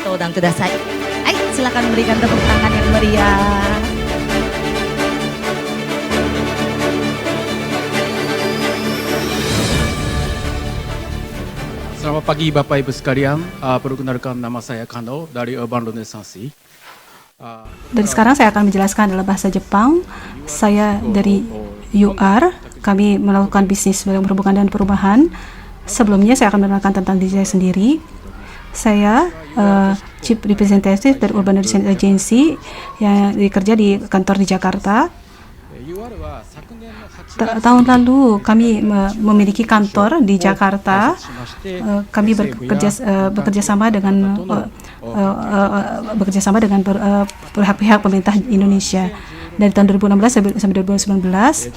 登壇ください. Hai, silakan berikan tepuk tangan yang meriah. Selamat pagi Bapak Ibu sekalian, perkenalkan nama saya Kano dari Urban Renaissance. Dan sekarang saya akan menjelaskan dalam bahasa Jepang. Saya dari UR, kami melakukan bisnis yang berhubungan dengan perubahan. Sebelumnya saya akan menerangkan tentang diri saya sendiri. Saya Chief Representative dari Urban Renaissance Agency yang bekerja di kantor di Jakarta. Tahun lalu kami memiliki kantor di Jakarta. Kami bekerja sama dengan pihak pemerintah Indonesia. Dari tahun 2016 sampai 2019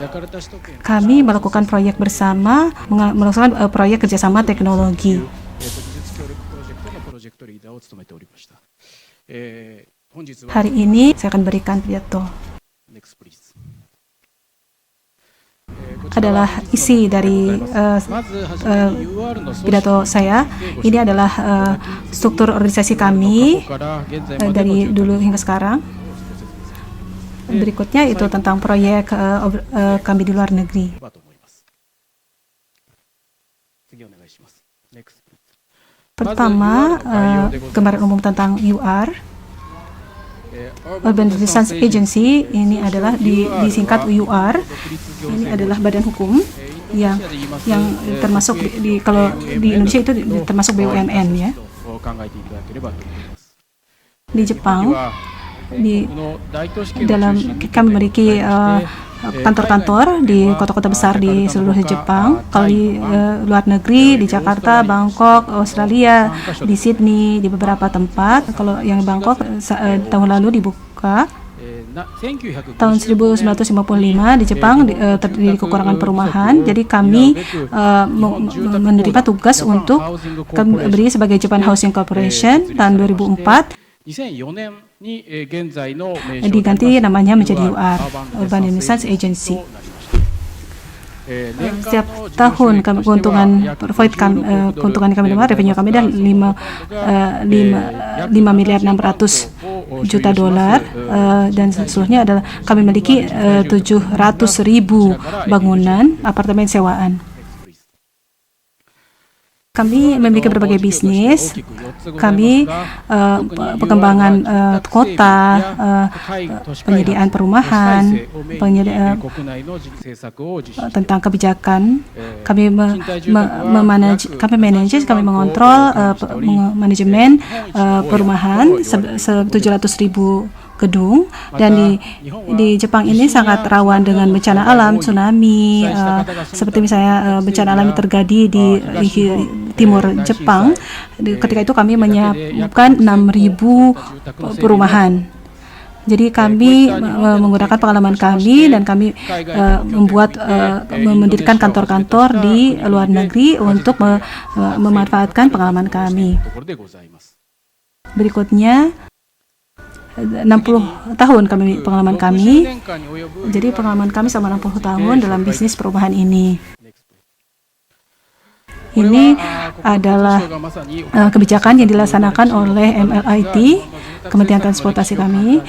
kami melakukan proyek bersama, melakukan proyek kerjasama teknologi. Hari ini saya akan berikan pidato. Adalah isi dari pidato saya. Ini adalah struktur organisasi kami dari dulu hingga sekarang. Berikutnya itu tentang proyek kami di luar negeri. Pertama, gambaran umum tentang UR. Urban Renaissance Agency ini adalah disingkat UR. Ini adalah badan hukum yang termasuk kalau di Indonesia itu termasuk BUMN ya. Di Jepang kami memiliki kantor-kantor di kota-kota besar di seluruh Jepang. Kalau di luar negeri, di Jakarta, Bangkok, Australia, di Sydney, di beberapa tempat. Kalau yang Bangkok tahun lalu dibuka. Tahun 1955 di Jepang terjadi kekurangan perumahan, jadi kami menerima tugas untuk beri sebagai Japan Housing Corporation. Tahun 2004 diganti namanya menjadi UR, Urban Renaissance Agency. Setiap tahun keuntungan kami dapat revenue kami adalah 5 miliar 600 juta dolar, dan seluruhnya adalah kami memiliki 700.000 bangunan apartemen sewaan. Kami memiliki berbagai bisnis. Kami pengembangan kota, penyediaan perumahan, tentang kebijakan. Kami mengontrol manajemen perumahan 700.000 gedung, dan di Jepang ini sangat rawan dengan bencana alam, tsunami, seperti misalnya bencana alam yang terjadi di timur Jepang. Ketika itu kami menyiapkan 6.000 perumahan. Jadi kami menggunakan pengalaman kami, dan kami mendirikan kantor-kantor di luar negeri untuk memanfaatkan pengalaman kami. Berikutnya 60 tahun pengalaman kami. Jadi pengalaman kami selama 60 tahun dalam bisnis perumahan ini. Ini adalah kebijakan yang dilaksanakan oleh MLIT, Kementerian Transportasi kami.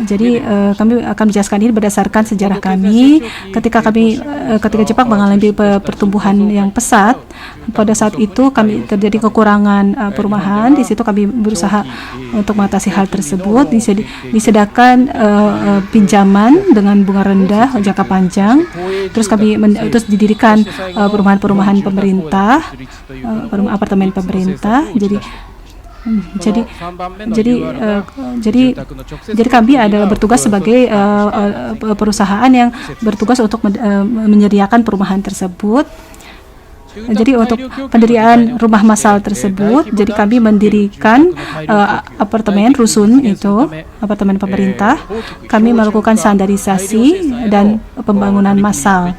Jadi kami akan menjelaskan ini berdasarkan sejarah kami. Ketika Jepang mengalami pertumbuhan yang pesat, pada saat itu kami terjadi kekurangan perumahan. Di situ kami berusaha untuk mengatasi hal tersebut. Disediakan pinjaman dengan bunga rendah jangka panjang. Terus terus didirikan perumahan-perumahan pemerintah, apartemen pemerintah. Jadi kami adalah bertugas sebagai perusahaan yang bertugas untuk menyediakan perumahan tersebut. Jadi untuk pendirian rumah massal tersebut, jadi kami mendirikan apartemen rusun itu, apartemen pemerintah. Kami melakukan standarisasi dan pembangunan massal.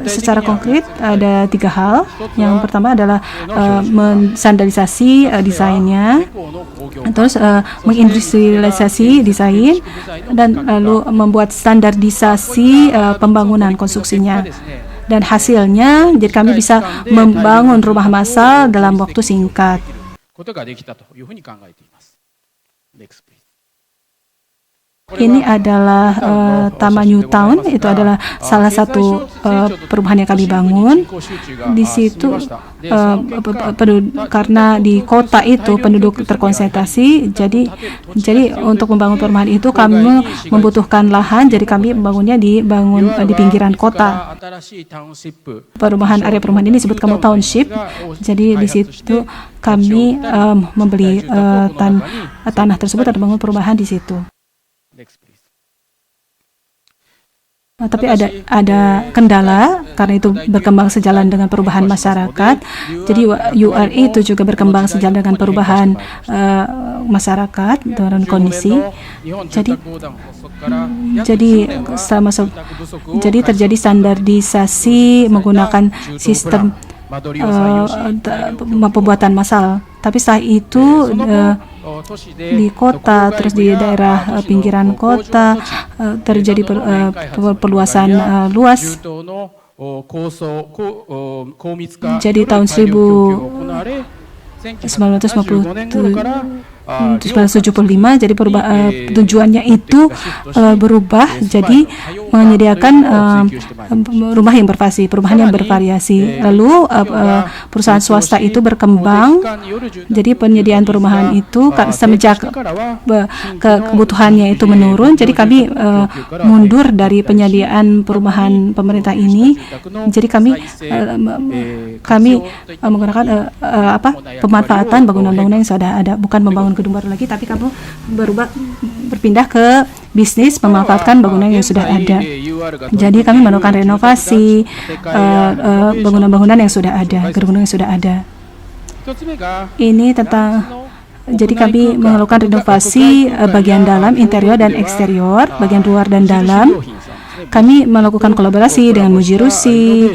Secara konkret ada 3 hal. Yang pertama adalah menstandarisasi desainnya, terus mengindustrialisasi desain, dan lalu membuat standarisasi pembangunan konstruksinya. Dan hasilnya, jadi kami bisa membangun rumah massal dalam waktu singkat. ことができたというふうに考えています。Next, please. Ini adalah Taman New Town, itu adalah salah satu perumahan yang kami bangun. Di situ karena di kota itu penduduk terkonsentrasi, jadi untuk membangun perumahan itu kami membutuhkan lahan, jadi kami membangunnya di pinggiran kota. Area perumahan ini disebut kamu township, jadi di situ kami membeli tanah tersebut dan membangun perumahan di situ. Tapi ada kendala karena itu berkembang sejalan dengan perubahan masyarakat. Jadi URA itu juga berkembang sejalan dengan perubahan masyarakat dan kondisi. Jadi terjadi standarisasi menggunakan sistem pembuatan massal. Tapi setelah itu di kota, terus di daerah pinggiran kota terjadi perluasan luas. Jadi tahun 1975 jadi tujuannya itu berubah jadi menyediakan rumah yang perumahan yang bervariasi. Lalu perusahaan swasta itu berkembang, jadi penyediaan perumahan itu semenjak kebutuhannya itu menurun, jadi kami mundur dari penyediaan perumahan pemerintah ini. Jadi kami menggunakan pemanfaatan bangunan-bangunan yang sudah ada, bukan membangun gedung baru lagi, tapi kamu berpindah ke bisnis memanfaatkan bangunan yang sudah ada. Jadi kami melakukan renovasi bangunan-bangunan yang sudah ada, gedung yang sudah ada. Ini tentang, jadi kami melakukan renovasi bagian dalam, interior dan eksterior, bagian luar dan dalam. Kami melakukan kolaborasi dengan Mujirushi.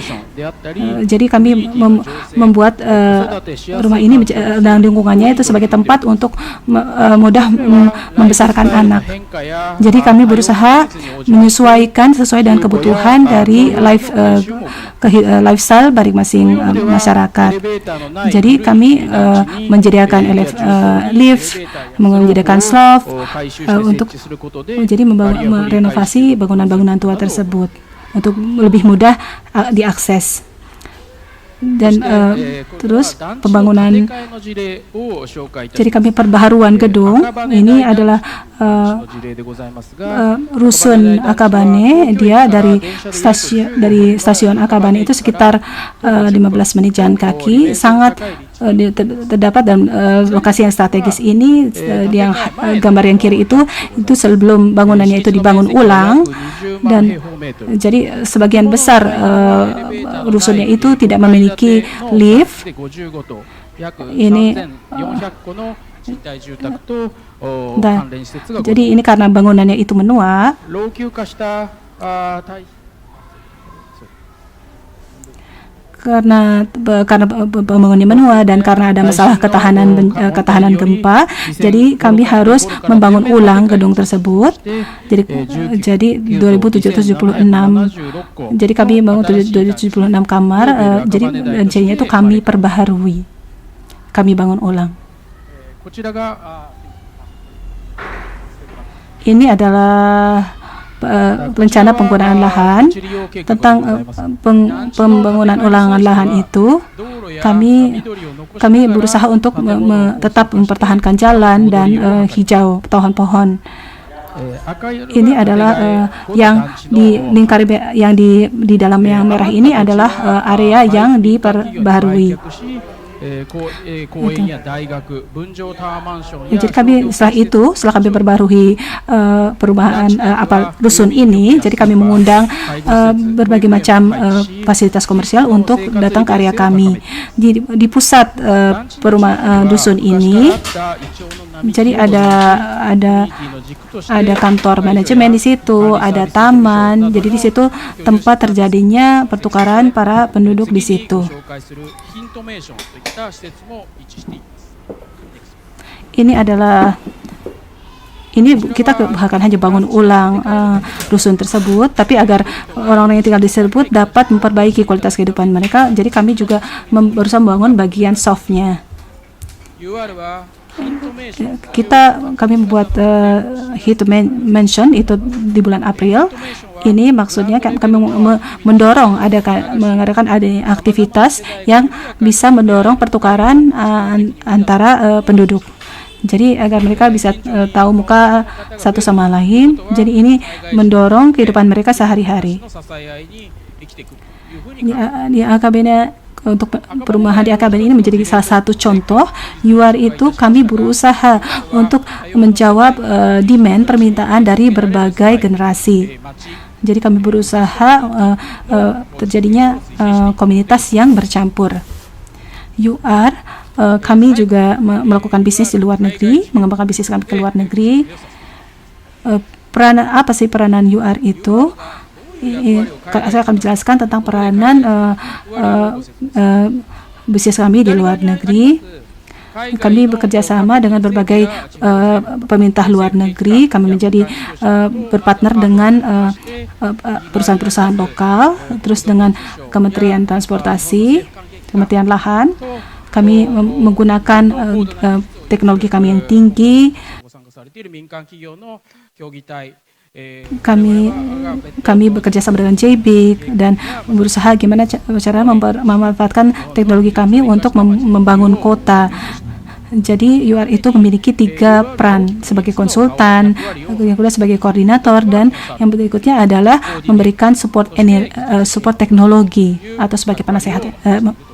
Jadi kami membuat rumah ini dan lingkungannya itu sebagai tempat untuk mudah membesarkan anak. Jadi kami berusaha menyesuaikan sesuai dengan kebutuhan dari lifestyle masing-masing masyarakat. Jadi kami menyediakan lift, menyediakan slope untuk jadi merenovasi bangunan-bangunan tua tersebut untuk lebih mudah diakses. Dan terus pembangunan, jadi kami perbaharuan gedung ini adalah rusun Akabane. Dia dari stasiun Akabane itu sekitar 15 menit jalan kaki, sangat terdapat dalam lokasi yang strategis ini. Yang gambar yang kiri itu sebelum bangunannya itu dibangun ulang, dan jadi sebagian besar rusunnya itu tidak memiliki lift. Ini jadi ini karena bangunannya itu menua. Karena pembangunannya menua dan karena ada masalah ketahanan gempa, jadi kami harus membangun ulang gedung tersebut. Jadi 2776. Jadi kami bangun 776 kamar. Jadi rencana itu kami perbaharui. Kami bangun ulang. Ini adalah rencana penggunaan lahan. Tentang pembangunan ulangan lahan itu, kami berusaha untuk tetap mempertahankan jalan dan hijau, pohon-pohon. Ini adalah yang di dalam yang merah ini adalah area yang diperbaharui. Jadi kami setelah kami perbarui perubahan rusun ini, jadi kami mengundang berbagai macam fasilitas komersial untuk datang ke area kami. Di pusat dusun ini, jadi ada kantor manajemen di situ, ada taman. Jadi di situ tempat terjadinya pertukaran para penduduk di situ. Ini kita bahkan hanya bangun ulang rusun tersebut, tapi agar orang-orang yang tinggal di tersebut dapat memperbaiki kualitas kehidupan mereka. Jadi kami juga berusaha membangun bagian softnya. kami membuat heat mention itu di bulan April. Ini maksudnya kami mendorong mengadakan adanya aktivitas yang bisa mendorong pertukaran antara penduduk. Jadi agar mereka bisa tahu muka satu sama lain. Jadi ini mendorong kehidupan mereka sehari-hari. Di AKBN untuk perumahan di AKBN ini menjadi salah satu contoh. UR itu kami berusaha untuk menjawab demand permintaan dari berbagai generasi. Jadi kami berusaha terjadinya komunitas yang bercampur. UR kami juga melakukan bisnis di luar negeri, mengembangkan bisnis kami ke luar negeri. Apa sih peranan UR itu? Saya akan menjelaskan tentang peranan bisnis kami di luar negeri. Kami bekerja sama dengan berbagai pemerintah luar negeri. Kami menjadi berpartner dengan perusahaan-perusahaan lokal, terus dengan Kementerian Transportasi, Kementerian Lahan. Kami menggunakan teknologi kami yang tinggi. Kami bekerja sama dengan JBIC dan berusaha gimana cara memanfaatkan teknologi kami untuk membangun kota. Jadi UR itu memiliki 3 peran sebagai konsultan, yang kedua sebagai koordinator, dan yang berikutnya adalah memberikan support teknologi atau sebagai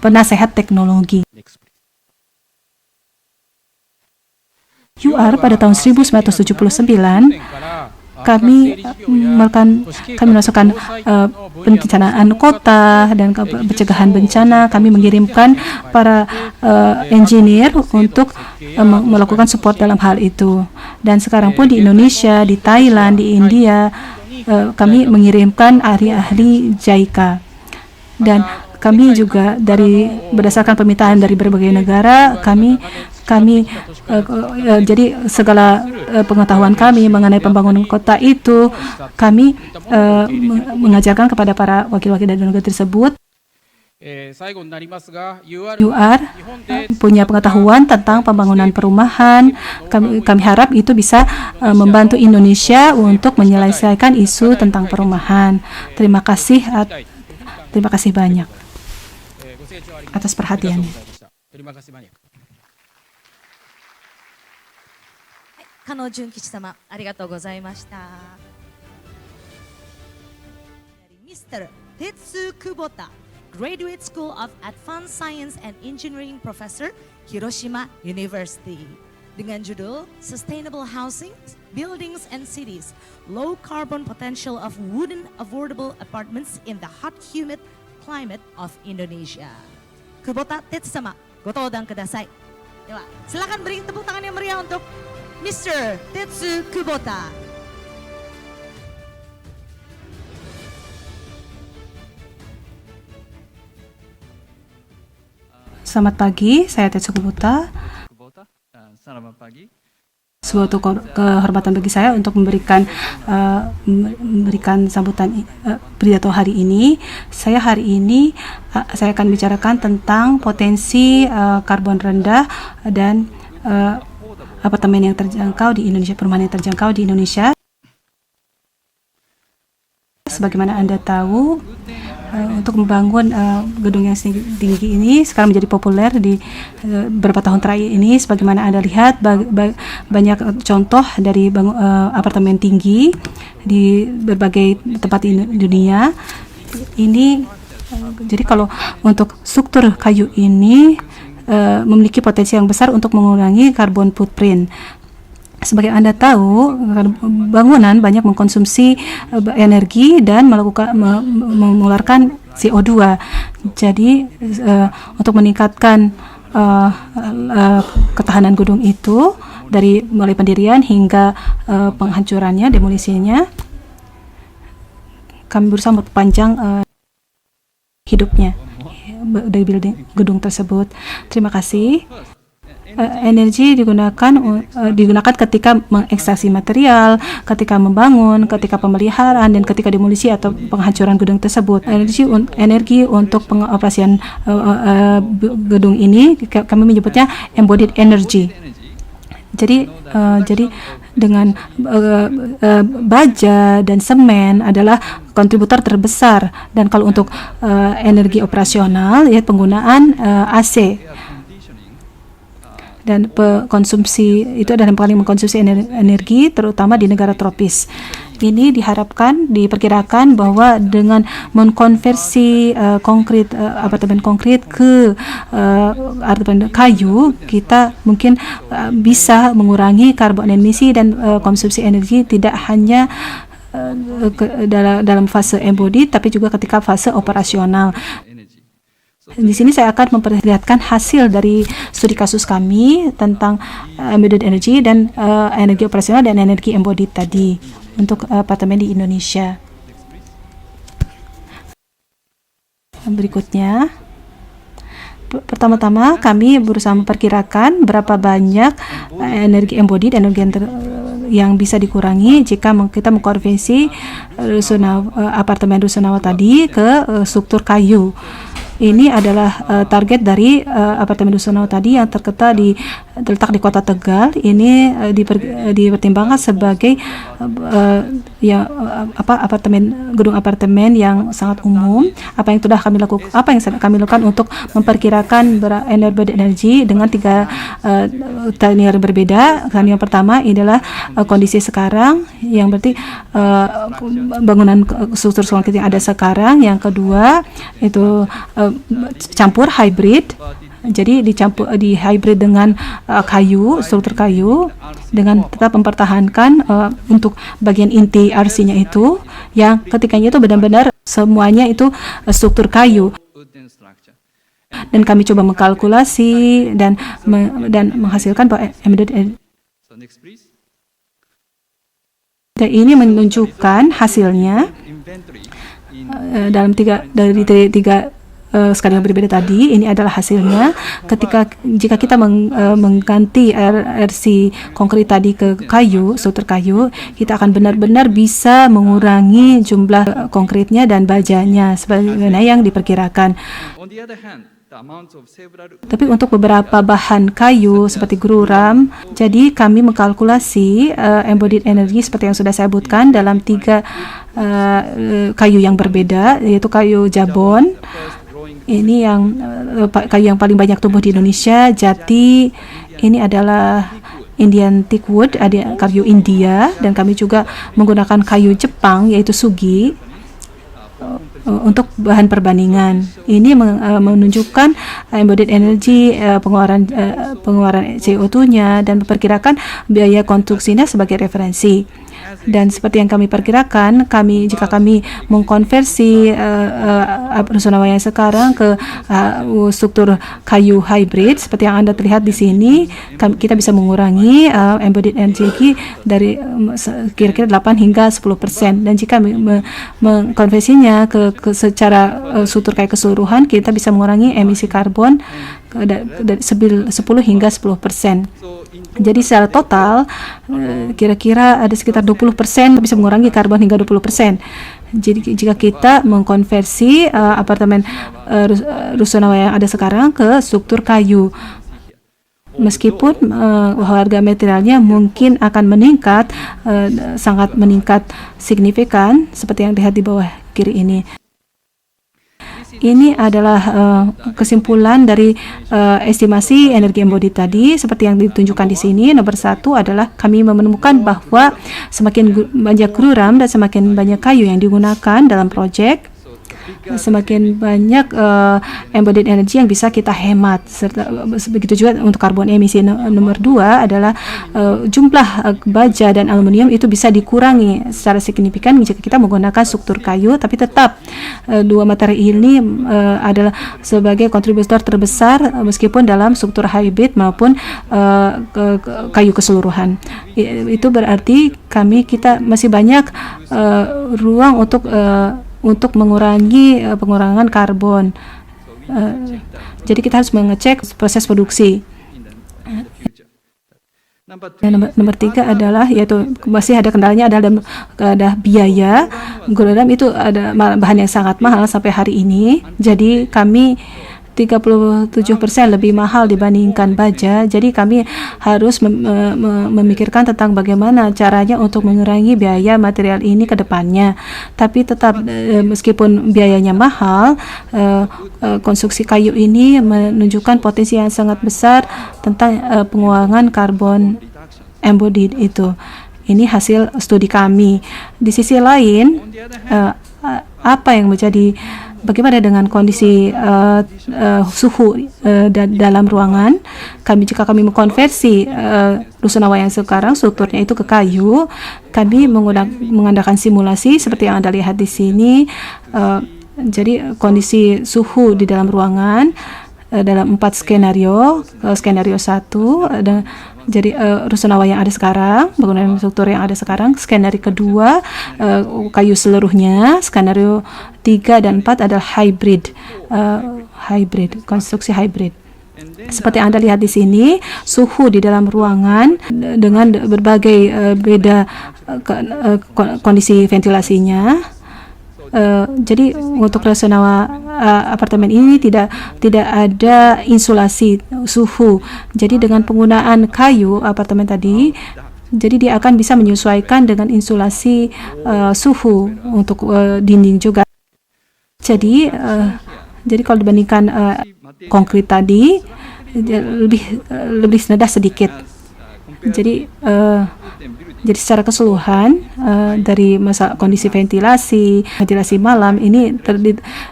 penasehat teknologi. UR pada tahun 1979 kami melakukan perencanaan kota dan pencegahan bencana. Kami mengirimkan para engineer untuk melakukan support dalam hal itu. Dan sekarang pun di Indonesia, di Thailand, di India, kami mengirimkan ahli-ahli JICA. Dan kami juga berdasarkan permintaan dari berbagai negara, jadi segala pengetahuan kami mengenai pembangunan kota itu kami mengajarkan kepada para wakil-wakil dari negara tersebut. UR punya pengetahuan tentang pembangunan perumahan. Kami harap itu bisa membantu Indonesia untuk menyelesaikan isu tentang perumahan. Terima kasih banyak atas perhatiannya. Terima kasih banyak. 加納純吉様、ありがとうございました。Mr. Tetsu Kubota, Graduate School of Advanced Science and Engineering Professor, Hiroshima University. Dengan judul Sustainable Housing, Buildings and Cities, Low Carbon Potential of Wooden Affordable Apartments in the Hot Humid Climate of Indonesia. Kubota Tetsu sama, gotodang kudasai. Silakan beri tepuk tangan yang meriah untuk Mr. Tetsu Kubota. Selamat pagi, saya Tetsu Kubota. Selamat pagi. Suatu kehormatan bagi saya untuk memberikan sambutan pidato hari ini. Saya akan bicarakan tentang potensi karbon rendah dan apartemen yang terjangkau di Indonesia, perumahan yang terjangkau di Indonesia. Sebagaimana Anda tahu, untuk membangun gedung yang tinggi ini sekarang menjadi populer di beberapa tahun terakhir ini. Sebagaimana Anda lihat, banyak contoh dari apartemen tinggi di berbagai tempat di dunia. Jadi kalau untuk struktur kayu ini memiliki potensi yang besar untuk mengurangi carbon footprint. Sebagai Anda tahu, bangunan banyak mengkonsumsi energi dan mengeluarkan CO2. Jadi untuk meningkatkan ketahanan gedung itu dari mulai pendirian hingga penghancurannya, demolisinya, kami berusaha memperpanjang hidupnya dari gedung tersebut. Terima kasih. energi digunakan ketika mengekstraksi material, ketika membangun, ketika pemeliharaan, dan ketika demolisi atau penghancuran gedung tersebut. Energi untuk pengoperasian gedung ini kami menyebutnya embodied energy. Jadi dengan baja dan semen adalah kontributor terbesar, dan kalau untuk energi operasional ya penggunaan AC. Dan konsumsi itu adalah yang paling mengkonsumsi energi, terutama di negara tropis. Ini diperkirakan bahwa dengan mengkonversi apartemen konkret ke apartemen kayu, kita mungkin bisa mengurangi karbon emisi dan konsumsi energi tidak hanya dalam fase embodied, tapi juga ketika fase operasional. Di sini saya akan memperlihatkan hasil dari studi kasus kami tentang embedded energy dan energi operasional dan energi embodied tadi untuk apartemen di Indonesia. Berikutnya, pertama-tama kami berusaha memperkirakan berapa banyak energi embodied, energi yang bisa dikurangi jika kita mengkonversi apartemen rusunawa tadi ke struktur kayu. Ini adalah target dari apartemen rusunawa tadi yang terletak di Kota Tegal. Ini dipertimbangkan sebagai gedung apartemen yang sangat umum. Apa yang kami lakukan untuk memperkirakan energi dengan 3 skenario berbeda. Yang pertama adalah kondisi sekarang, yang berarti bangunan struktur konkret yang ada sekarang. Yang kedua itu campur hybrid, jadi di hybrid dengan struktur kayu, dengan tetap mempertahankan untuk bagian inti RC-nya itu, yang ketikanya itu benar-benar semuanya itu struktur kayu. Dan kami coba mengkalkulasi dan menghasilkan bahwa embedded. Dan ini menunjukkan hasilnya dalam tiga skenario berbeda tadi. Ini adalah hasilnya jika kita mengganti RC konkret tadi ke kayu, struktur kayu, kita akan benar-benar bisa mengurangi jumlah konkretnya dan bajanya sebagaimana yang diperkirakan. Tapi untuk beberapa bahan kayu seperti gruram, jadi kami mengkalkulasi embodied energy seperti yang sudah saya sebutkan dalam 3 kayu yang berbeda, yaitu kayu jabon. Ini kayu yang paling banyak tumbuh di Indonesia, jati. Ini adalah Indian teak wood, ada kayu India, dan kami juga menggunakan kayu Jepang yaitu sugi untuk bahan perbandingan. Ini menunjukkan embodied energy, pengeluaran CO2-nya, dan memperkirakan biaya konstruksinya sebagai referensi. Dan seperti yang kami perkirakan, jika kami mengkonversi rusunawa yang sekarang ke struktur kayu hybrid seperti yang Anda terlihat di sini, kita bisa mengurangi embodied energy dari kira-kira 8 hingga 10%. Dan jika mengkonversinya ke secara struktur kayu keseluruhan, kita bisa mengurangi emisi karbon dari 10 hingga 10%. Jadi secara total kira-kira ada sekitar 20% bisa mengurangi karbon hingga 20%. Jadi jika kita mengkonversi apartemen rusunawa yang ada sekarang ke struktur kayu, meskipun harga materialnya mungkin akan meningkat, sangat meningkat signifikan seperti yang dilihat di bawah kiri ini. Ini adalah kesimpulan dari estimasi energi embodied tadi seperti yang ditunjukkan di sini. Nomor 1 adalah kami menemukan bahwa semakin banyak gruram dan semakin banyak kayu yang digunakan dalam proyek, semakin banyak embodied energy yang bisa kita hemat. Begitu juga untuk karbon emisi. Nomor 2 adalah jumlah baja dan aluminium itu bisa dikurangi secara signifikan jika kita menggunakan struktur kayu, tapi tetap dua materi ini adalah sebagai kontributor terbesar meskipun dalam struktur hybrid maupun kayu keseluruhan. Itu berarti kita masih banyak ruang untuk mengurangi pengurangan karbon. Jadi kita harus mengecek proses produksi. Dan nomor tiga adalah yaitu masih ada kendalanya ada biaya. Gula itu ada bahan yang sangat mahal sampai hari ini. Jadi kami 37% lebih mahal dibandingkan baja. Jadi kami harus memikirkan tentang bagaimana caranya untuk mengurangi biaya material ini ke depannya. Tapi tetap meskipun biayanya mahal, konstruksi kayu ini menunjukkan potensi yang sangat besar tentang pengurangan karbon embodied itu. Ini hasil studi kami. Di sisi lain, apa yang bagaimana dengan kondisi suhu dalam ruangan? Jika kami mengkonversi rusunawa yang sekarang strukturnya itu ke kayu, kami mengadakan simulasi seperti yang Anda lihat di sini. Jadi kondisi suhu di dalam ruangan dalam 4 skenario. Skenario 1 jadi rusunawa yang ada sekarang, bangunan struktur yang ada sekarang. Skenario kedua kayu seluruhnya. Skenario 3 dan 4 adalah hybrid, konstruksi hybrid. Seperti yang Anda lihat di sini, suhu di dalam ruangan dengan berbagai beda kondisi ventilasinya. Jadi untuk rusunawa apartemen ini tidak ada insulasi suhu. Jadi dengan penggunaan kayu apartemen tadi, jadi dia akan bisa menyesuaikan dengan insulasi suhu untuk dinding juga. Jadi kalau dibandingkan konkrit tadi, lebih rendah sedikit. Jadi secara keseluruhan dari masalah kondisi ventilasi malam ini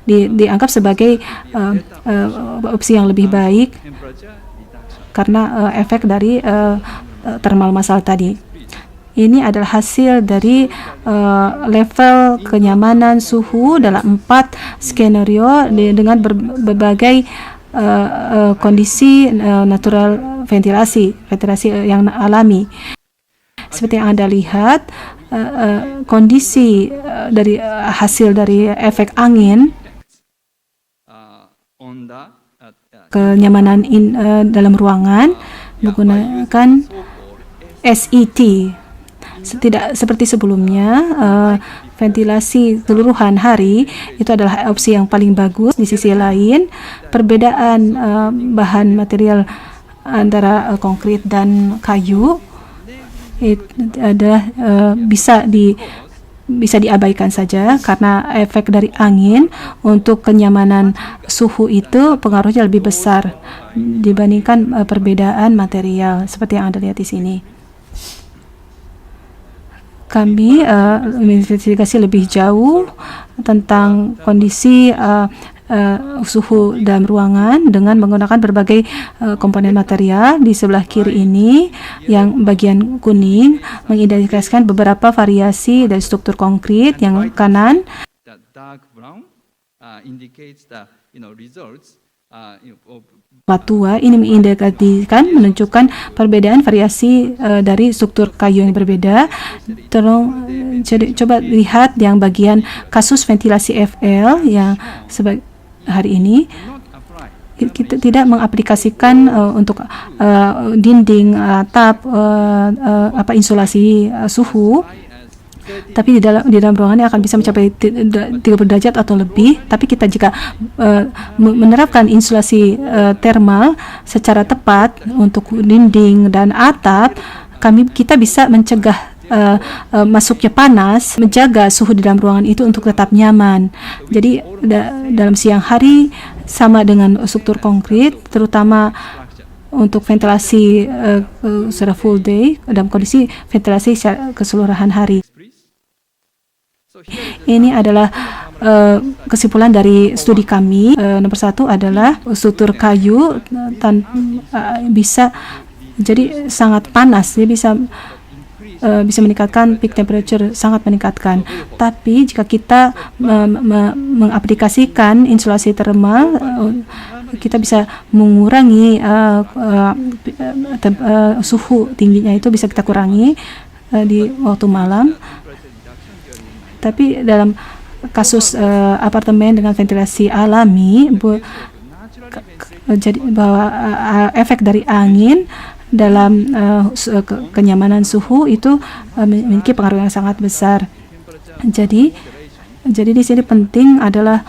dianggap sebagai opsi yang lebih baik karena efek dari thermal massal tadi. Ini adalah hasil dari level kenyamanan suhu dalam 4 skenario dengan berbagai kondisi natural ventilasi yang alami. Seperti yang Anda lihat, kondisi dari hasil dari efek angin, kenyamanan dalam ruangan menggunakan SET. Tidak seperti sebelumnya, ventilasi keseluruhan hari itu adalah opsi yang paling bagus. Di sisi lain, perbedaan bahan material antara konkrit dan kayu itu adalah bisa diabaikan saja karena efek dari angin untuk kenyamanan suhu itu pengaruhnya lebih besar dibandingkan perbedaan material seperti yang Anda lihat di sini. Kami menginvestigasi lebih jauh tentang kondisi suhu dalam ruangan dengan menggunakan berbagai komponen material. Di sebelah kiri ini yang bagian kuning mengindikasikan beberapa variasi dari struktur konkrit. Yang kanan tua ini menunjukkan perbedaan variasi dari struktur kayu yang berbeda. Coba lihat yang bagian kasus ventilasi FL yang hari ini kita tidak mengaplikasikan untuk dinding atap insulasi suhu. Tapi di dalam ruangannya akan bisa mencapai 30 derajat atau lebih. Tapi kita jika menerapkan insulasi thermal secara tepat untuk dinding dan atap, kita bisa mencegah masuknya panas, menjaga suhu di dalam ruangan itu untuk tetap nyaman. Jadi dalam siang hari sama dengan struktur konkrit, terutama untuk ventilasi secara full day dalam kondisi ventilasi keseluruhan hari. Ini adalah kesimpulan dari studi kami. Nomor 1 adalah struktur kayu bisa jadi sangat panas, dia bisa meningkatkan peak temperature, sangat meningkatkan. Tapi jika kita mengaplikasikan insulasi thermal, kita bisa mengurangi suhu tingginya itu bisa kita kurangi di waktu malam. Tapi dalam kasus apartemen dengan ventilasi alami, jadi bahwa efek dari angin dalam kenyamanan suhu itu memiliki pengaruh yang sangat besar. Jadi di sini penting adalah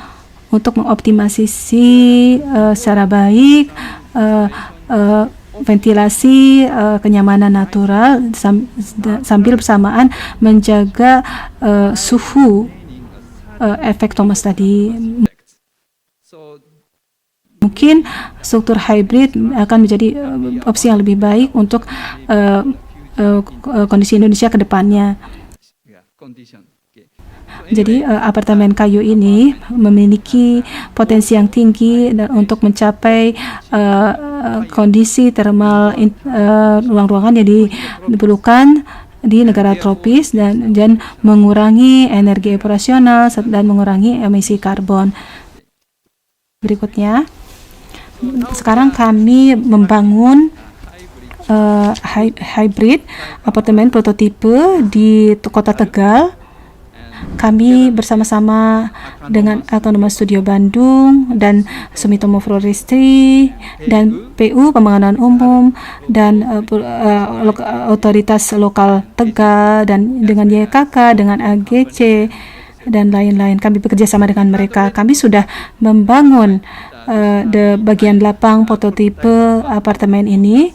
untuk mengoptimalisasi secara baik ventilasi kenyamanan natural sambil bersamaan menjaga suhu efek Thomas tadi. Mungkin struktur hybrid akan menjadi opsi yang lebih baik untuk kondisi Indonesia ke depannya. Jadi apartemen kayu ini memiliki potensi yang tinggi untuk mencapai kondisi termal ruang-ruangan yang diperlukan di negara tropis dan mengurangi energi operasional dan mengurangi emisi karbon. Berikutnya, sekarang kami membangun hybrid apartemen prototipe di Kota Tegal. Kami bersama-sama dengan Autonomous Studio Bandung dan Sumitomo Forestry dan PU Pembangunan Umum dan otoritas lokal Tegal dan dengan YKK, dengan AGC dan lain-lain. Kami bekerja sama dengan mereka. Kami sudah membangun bagian lapang prototipe apartemen ini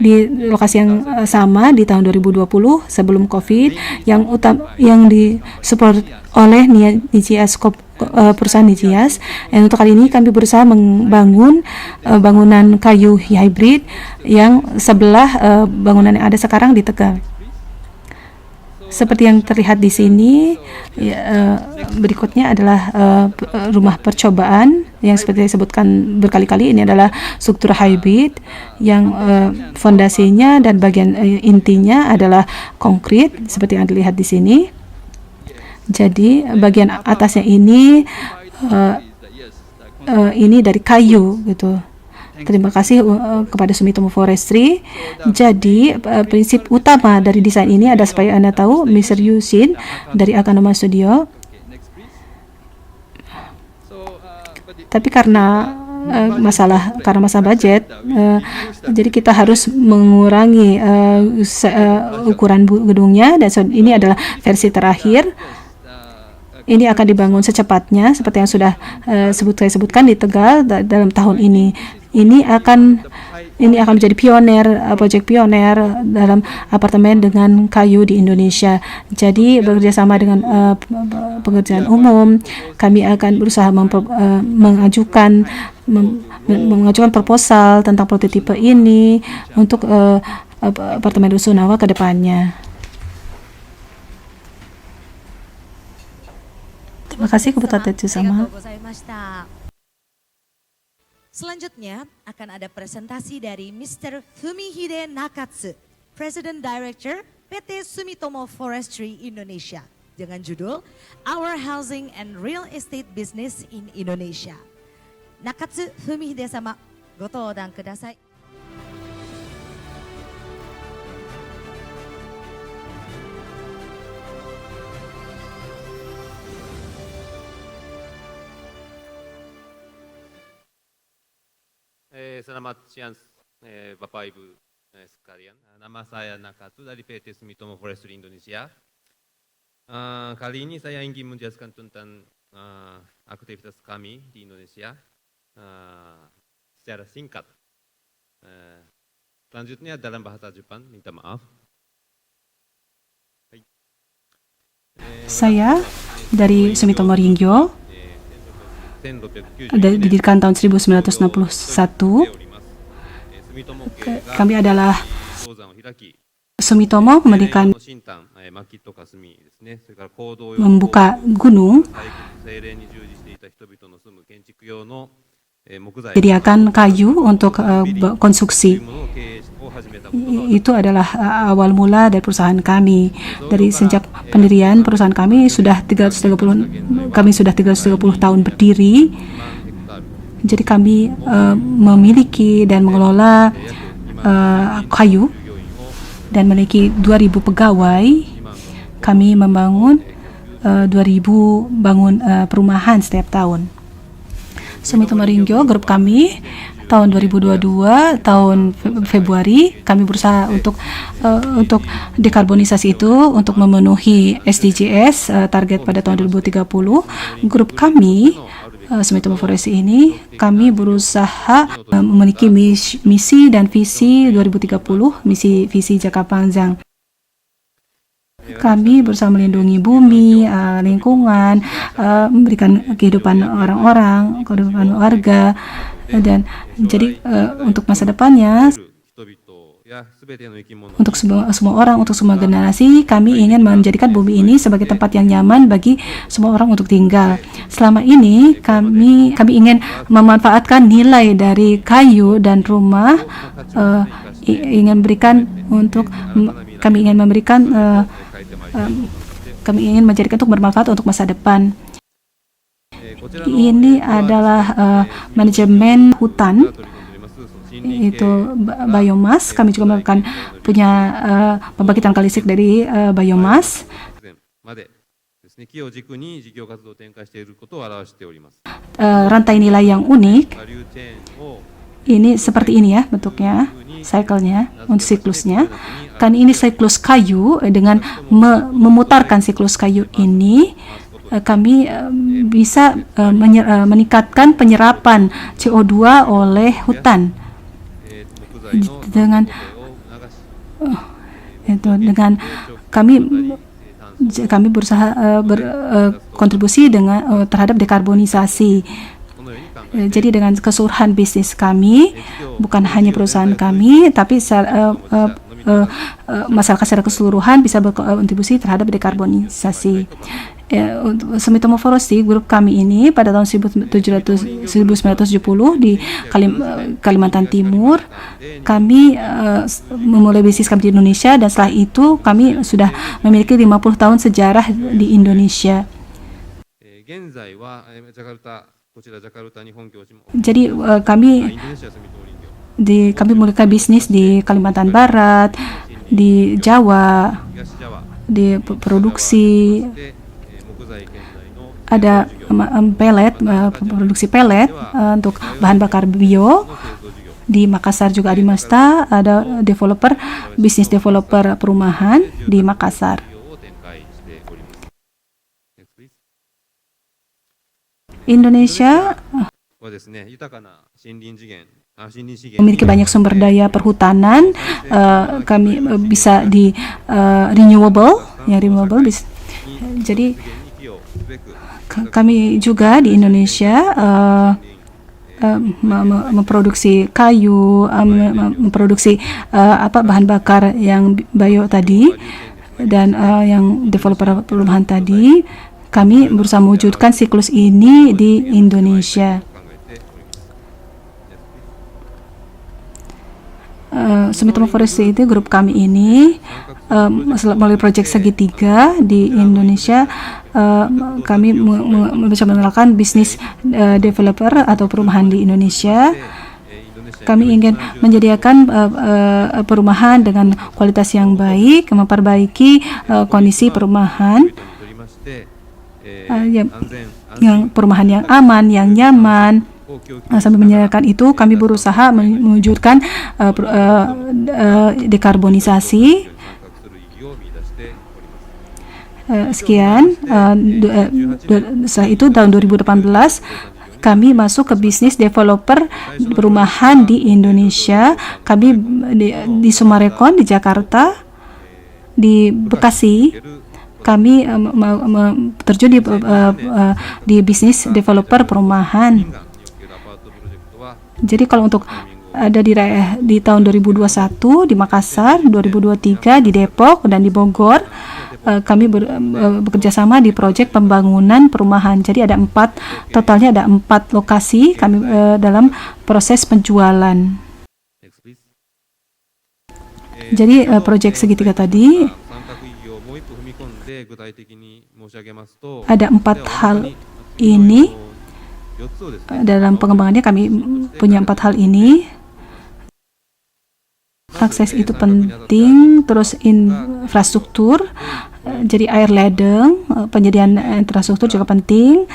di lokasi yang sama di tahun 2020 sebelum COVID yang disupport oleh Nichias perusahaan Nichias. Dan untuk kali ini kami berusaha membangun bangunan kayu hybrid yang sebelah bangunan yang ada sekarang di Tegal. Seperti yang terlihat di sini, berikutnya adalah rumah percobaan yang seperti disebutkan berkali-kali. Ini adalah struktur hybrid yang fondasinya dan bagian intinya adalah konkrit seperti yang dilihat di sini. Jadi bagian atasnya ini dari kayu gitu. Terima kasih kepada Sumitomo Forestry. Jadi prinsip utama dari desain ini adalah supaya Anda tahu, Mr. Yushin dari Akanoma Studio. Tapi karena masalah budget, jadi kita harus mengurangi ukuran gedungnya, dan ini adalah versi terakhir. Ini akan dibangun secepatnya seperti yang sudah saya sebutkan di Tegal dalam tahun ini. Ini akan menjadi proyek pioner dalam apartemen dengan kayu di Indonesia. Jadi bekerja sama dengan pekerjaan umum, kami akan berusaha mengajukan proposal tentang prototipe ini untuk apartemen Rusunawa ke depannya. Terima kasih kepada Tetsu sama. Selanjutnya akan ada presentasi dari Mr. Fumihide Nakatsu, President Director PT Sumitomo Forestry Indonesia, dengan judul Our Housing and Real Estate Business in Indonesia. Nakatsu Fumihide sama, gotodan kudasai. Selamat siang Bapak Ibu sekalian. Nama saya Nakatsu dari PT Sumitomo Forestry Indonesia. Kali ini saya ingin menjelaskan tentang aktivitas kami di Indonesia secara singkat. Selanjutnya dalam bahasa Jepang, minta maaf. Saya dari Sumitomo Ringyo, didirikan tahun 1961. Kami adalah Sumitomo membuka gunung, menyediakan kayu untuk konstruksi. Itu adalah awal mula dari perusahaan kami. Dari sejak pendirian perusahaan kami sudah 330 tahun berdiri. Jadi kami memiliki dan mengelola kayu dan memiliki 2.000 pegawai. Kami membangun 2.000 perumahan setiap tahun. Sumitomo Ringyo, grup kami tahun 2022 tahun Februari kami berusaha untuk dekarbonisasi itu untuk memenuhi SDGs target pada tahun 2030. Grup kami Sumitomo Forestry ini kami berusaha memiliki misi dan visi 2030, misi visi jangka panjang. Kami berusaha melindungi bumi, lingkungan, memberikan kehidupan orang-orang, kehidupan warga, dan jadi untuk masa depannya, untuk semua orang, untuk semua generasi, kami ingin menjadikan bumi ini sebagai tempat yang nyaman bagi semua orang untuk tinggal. Selama ini kami ingin memanfaatkan nilai dari kayu dan rumah, kami ingin menjadikan untuk bermanfaat untuk masa depan. Ini adalah manajemen hutan, itu biomas. Kami juga melakukan pembangkitan kali listrik dari biomas. Rantai nilai yang unik ini seperti ini ya bentuknya, cycle-nya, untuk siklusnya. Kan ini siklus kayu, dengan memutarkan siklus kayu ini kami bisa meningkatkan penyerapan CO2 oleh hutan. Dengan kami berusaha berkontribusi terhadap dekarbonisasi. Jadi dengan keseluruhan bisnis kami, bukan hanya perusahaan kami, tapi masyarakat secara keseluruhan bisa berkontribusi terhadap dekarbonisasi. Untuk Sumitomo Forestry, grup kami ini pada tahun 1970 di Kalimantan Timur, kami memulai bisnis kami di Indonesia, dan setelah itu kami sudah memiliki 50 tahun sejarah di Indonesia. Jadi kami memulai bisnis di Kalimantan Barat, di Jawa, di produksi ada produksi pelet untuk bahan bakar bio. Di Makassar juga di Masta ada bisnis developer perumahan di Makassar. Indonesia memiliki banyak sumber daya perhutanan. Kami bisa di renewable. Jadi kami juga di Indonesia memproduksi kayu, memproduksi bahan bakar yang bio tadi, dan yang developer perumahan tadi. Kami berusaha mewujudkan siklus ini di Indonesia. Sumitomo Forestry itu grup kami ini melalui proyek segitiga di Indonesia. Kami mencoba melakukan bisnis developer atau perumahan di Indonesia. Kami ingin menyediakan perumahan dengan kualitas yang baik, memperbaiki kondisi perumahan, yang perumahan yang aman, yang nyaman. Sambil menyediakan itu, kami berusaha mewujudkan dekarbonisasi. Sekian. Setelah itu tahun 2018 kami masuk ke bisnis developer perumahan di Indonesia. Kami di Sumarekon, di Jakarta, di Bekasi. Kami terjun di bisnis developer perumahan. Jadi kalau untuk ada di tahun 2021 di Makassar, 2023 di Depok dan di Bogor, kami bekerja sama di proyek pembangunan perumahan. Jadi totalnya ada 4 lokasi kami dalam proses penjualan. Jadi proyek segitiga tadi ada 4 hal ini. Dalam pengembangannya kami punya 4 hal ini. Akses itu penting, terus infrastruktur, jadi air ledeng, penyediaan infrastruktur juga penting.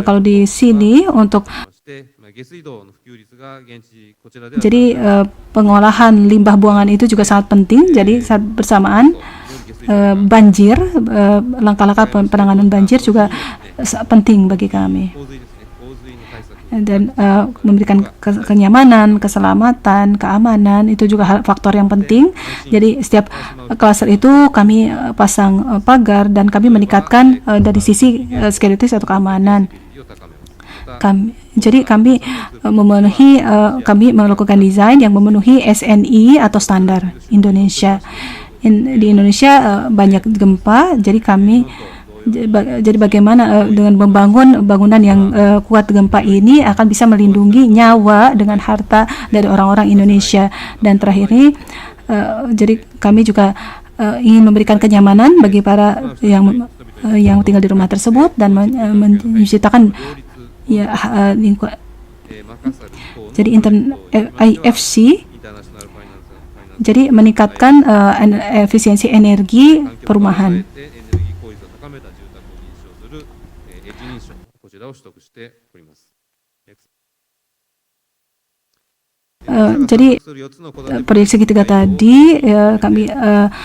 Kalau di sini untuk 下水道の普及率が現地こちらでは Jadi pengolahan limbah buangan itu juga sangat penting. Jadi saat bersamaan banjir, langkah-langkah penanganan banjir juga penting bagi kami. 洪水ですね、洪水の対策 Dan memberikan kenyamanan, keselamatan, keamanan itu juga faktor yang penting. Jadi setiap klaster itu kami pasang pagar dan kami meningkatkan dari sisi security atau keamanan. を高めます。 Jadi kami melakukan desain yang memenuhi SNI atau standar Indonesia. Di Indonesia banyak gempa, jadi bagaimana dengan membangun bangunan yang kuat gempa ini akan bisa melindungi nyawa dengan harta dari orang-orang Indonesia. Dan terakhir ini, jadi kami juga ingin memberikan kenyamanan bagi para yang tinggal di rumah tersebut dan menciptakan jadi IFC, jadi meningkatkan efisiensi energi perumahan. Jadi proyek segitiga tadi kami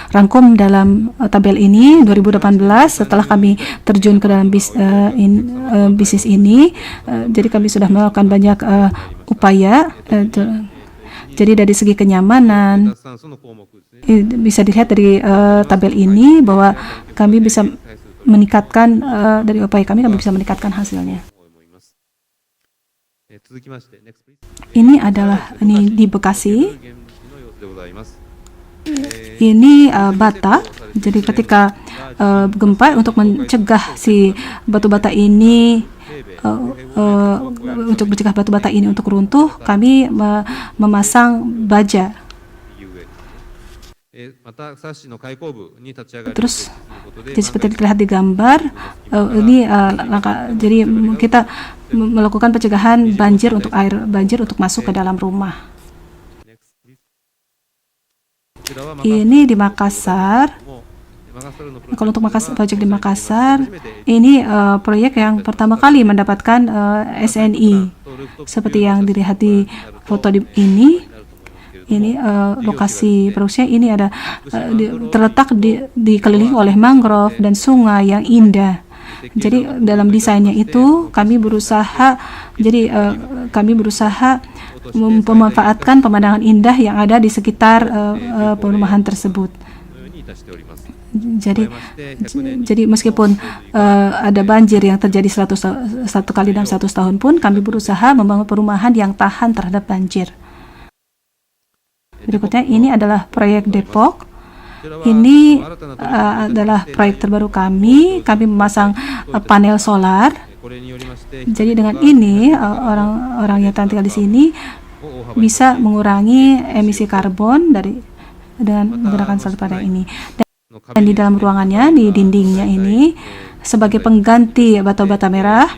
rangkum dalam tabel ini 2018 setelah kami terjun ke dalam bisnis ini. Jadi kami sudah melakukan banyak upaya. Jadi dari segi kenyamanan bisa dilihat dari tabel ini bahwa kami bisa meningkatkan dari upaya kami bisa meningkatkan hasilnya. Ini adalah di Bekasi. Ini bata. Jadi ketika gempa untuk mencegah si batu bata ini untuk mencegah batu bata ini untuk runtuh, kami memasang baja. Terus, jadi seperti terlihat di gambar, ini langkah. Jadi kita melakukan pencegahan banjir untuk air banjir untuk masuk ke dalam rumah. Ini di Makassar. Kalau untuk proyek di Makassar, ini proyek yang pertama kali mendapatkan SNI. Seperti yang dilihat di foto ini. Ini lokasi produksinya ini ada terletak dikelilingi oleh mangrove dan sungai yang indah. Jadi dalam desainnya itu kami berusaha memanfaatkan pemandangan indah yang ada di sekitar perumahan tersebut. Jadi meskipun ada banjir yang terjadi 100 kali dalam 100 tahun pun kami berusaha membangun perumahan yang tahan terhadap banjir. Berikutnya ini adalah proyek Depok. Ini adalah proyek terbaru kami. Kami memasang panel solar. Jadi dengan ini orang yang tinggal di sini bisa mengurangi emisi karbon dengan menggunakan solar panel ini. Dan di dalam ruangannya, di dindingnya ini, sebagai pengganti bata-bata merah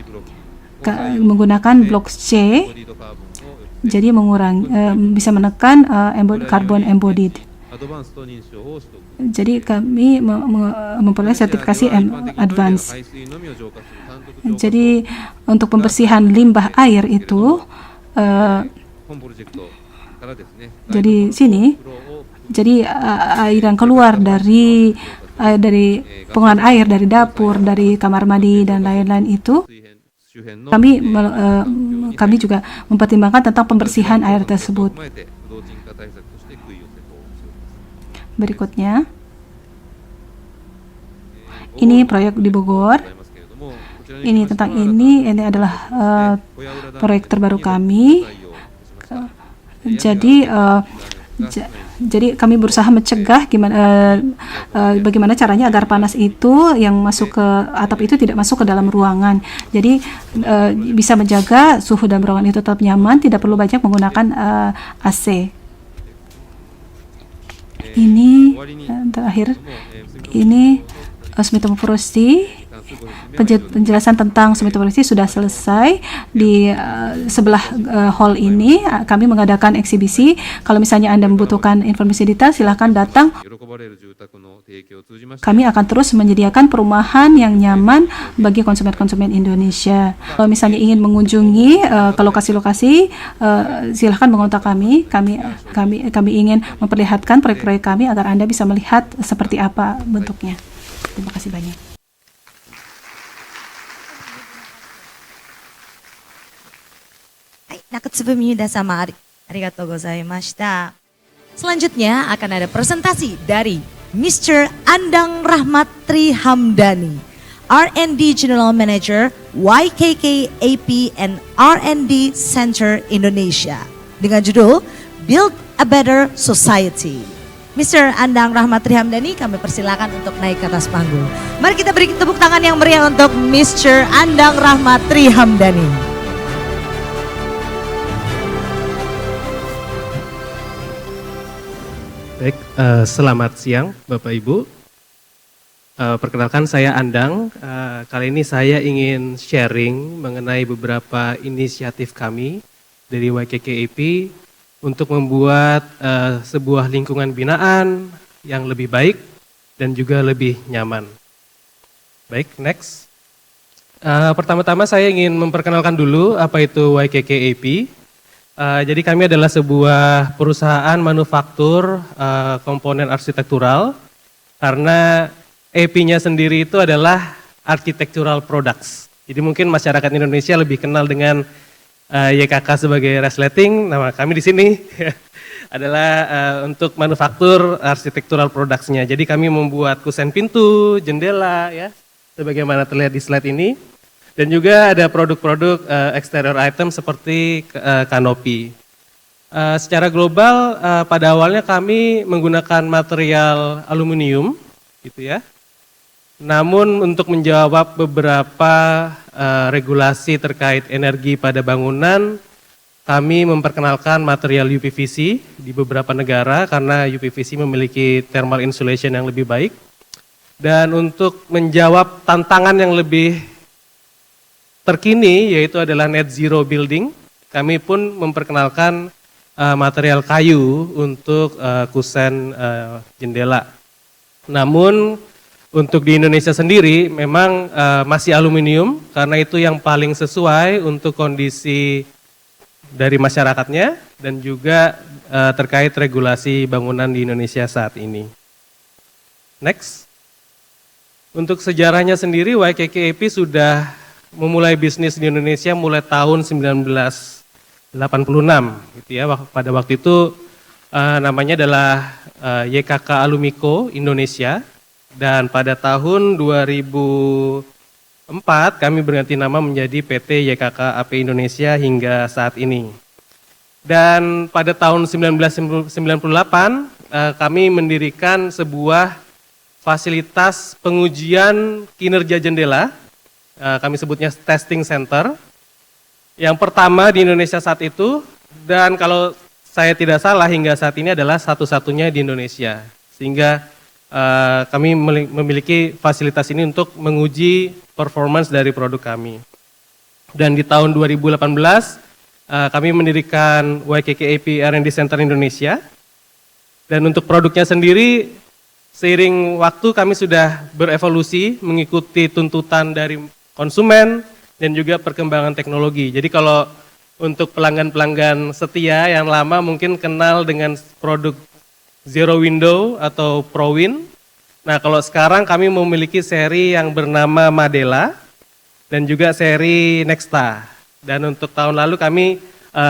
menggunakan blok C. Jadi bisa menekan carbon embodied. Jadi kami memperoleh sertifikasi advance. Jadi untuk pembersihan limbah air itu, jadi sini, jadi air yang keluar dari pengolahan air dari dapur, dari kamar mandi dan lain-lain itu. Kami juga mempertimbangkan tentang pembersihan air tersebut. Berikutnya, ini proyek di Bogor. Ini adalah proyek terbaru kami. Jadi kami berusaha mencegah bagaimana caranya agar panas itu yang masuk ke atap itu tidak masuk ke dalam ruangan. Jadi bisa menjaga suhu dalam ruangan itu tetap nyaman, tidak perlu banyak menggunakan AC. Ini terakhir, ini Sumitomo Forestry. 関するご説明は以上です。 Penjelasan tentang Sumitomo Forestry sudah selesai. Di sebelah hall ini kami mengadakan eksibisi. Kalau misalnya Anda membutuhkan informasi detail, silahkan datang. 喜ばれる住宅の提供を通じまして Kami akan terus menyediakan perumahan yang nyaman bagi konsumen-konsumen Indonesia. Kalau misalnya ingin mengunjungi ke lokasi-lokasi, silahkan mengontak kami. Kami ingin memperlihatkan proyek-proyek kami agar Anda bisa melihat seperti apa bentuknya. Terima kasih banyak. Nakatsubu sama arigatou gozaimashita. Selanjutnya akan ada presentasi dari Mr. Andang Rahmat Trihamdani, R&D General Manager YKK AP and R&D Center Indonesia dengan judul Build a Better Society. Mr. Andang Rahmat Trihamdani, kami persilakan untuk naik ke atas panggung. Mari kita beri tepuk tangan yang meriah untuk Mr. Andang Rahmat Trihamdani. Baik, selamat siang Bapak Ibu. Perkenalkan saya Andang. Kali ini saya ingin sharing mengenai beberapa inisiatif kami dari YKKAP untuk membuat sebuah lingkungan binaan yang lebih baik dan juga lebih nyaman. Baik, next. Pertama-tama saya ingin memperkenalkan dulu apa itu YKKAP. Jadi kami adalah sebuah perusahaan manufaktur komponen arsitektural, karena AP-nya sendiri itu adalah Architectural Products. Jadi mungkin masyarakat Indonesia lebih kenal dengan YKK sebagai resleting. Nama kami di sini adalah untuk manufaktur Architectural Products-nya. Jadi kami membuat kusen pintu, jendela, ya, sebagaimana terlihat di slide ini. Dan juga ada produk-produk exterior item seperti kanopi. Secara global pada awalnya kami menggunakan material aluminium, gitu ya. Namun untuk menjawab beberapa regulasi terkait energi pada bangunan, kami memperkenalkan material UPVC di beberapa negara karena UPVC memiliki thermal insulation yang lebih baik. Dan untuk menjawab tantangan yang lebih terkini, yaitu adalah net zero building, kami pun memperkenalkan material kayu untuk kusen jendela. Namun untuk di Indonesia sendiri memang masih aluminium karena itu yang paling sesuai untuk kondisi dari masyarakatnya dan juga terkait regulasi bangunan di Indonesia saat ini. Next. Untuk sejarahnya sendiri, YKKAP sudah memulai bisnis di Indonesia mulai tahun 1986, gitu ya. Pada waktu itu namanya adalah YKK Alumiko Indonesia, dan pada tahun 2004 kami berganti nama menjadi PT YKK AP Indonesia hingga saat ini. Dan pada tahun 1998 kami mendirikan sebuah fasilitas pengujian kinerja jendela. Kami sebutnya testing center, yang pertama di Indonesia saat itu, dan kalau saya tidak salah hingga saat ini adalah satu-satunya di Indonesia. Sehingga kami memiliki fasilitas ini untuk menguji performance dari produk kami. Dan di tahun 2018 kami mendirikan YKKAP R&D Center Indonesia. Dan untuk produknya sendiri, seiring waktu kami sudah berevolusi mengikuti tuntutan dari konsumen dan juga perkembangan teknologi. Jadi kalau untuk pelanggan-pelanggan setia yang lama mungkin kenal dengan produk Zero Window atau ProWin. Nah, kalau sekarang kami memiliki seri yang bernama Madela dan juga seri Nexta. Dan untuk tahun lalu kami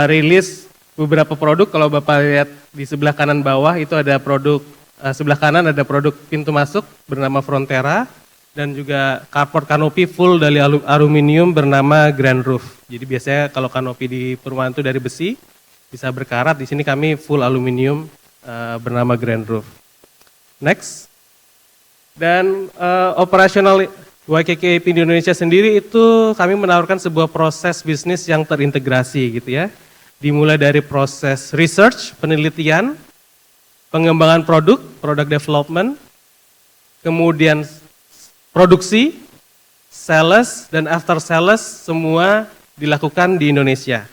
rilis beberapa produk. Kalau Bapak lihat di sebelah kanan bawah itu ada produk, sebelah kanan ada produk pintu masuk bernama Frontera. Dan juga carport kanopi full dari aluminium bernama Grand Roof. Jadi biasanya kalau kanopi di perumahan itu dari besi, bisa berkarat. Di sini kami full aluminium bernama Grand Roof. Next. Dan operasional YKKAP di Indonesia sendiri itu kami menawarkan sebuah proses bisnis yang terintegrasi, gitu ya. Dimulai dari proses research, penelitian, pengembangan produk development, kemudian produksi, sales, dan after sales semua dilakukan di Indonesia.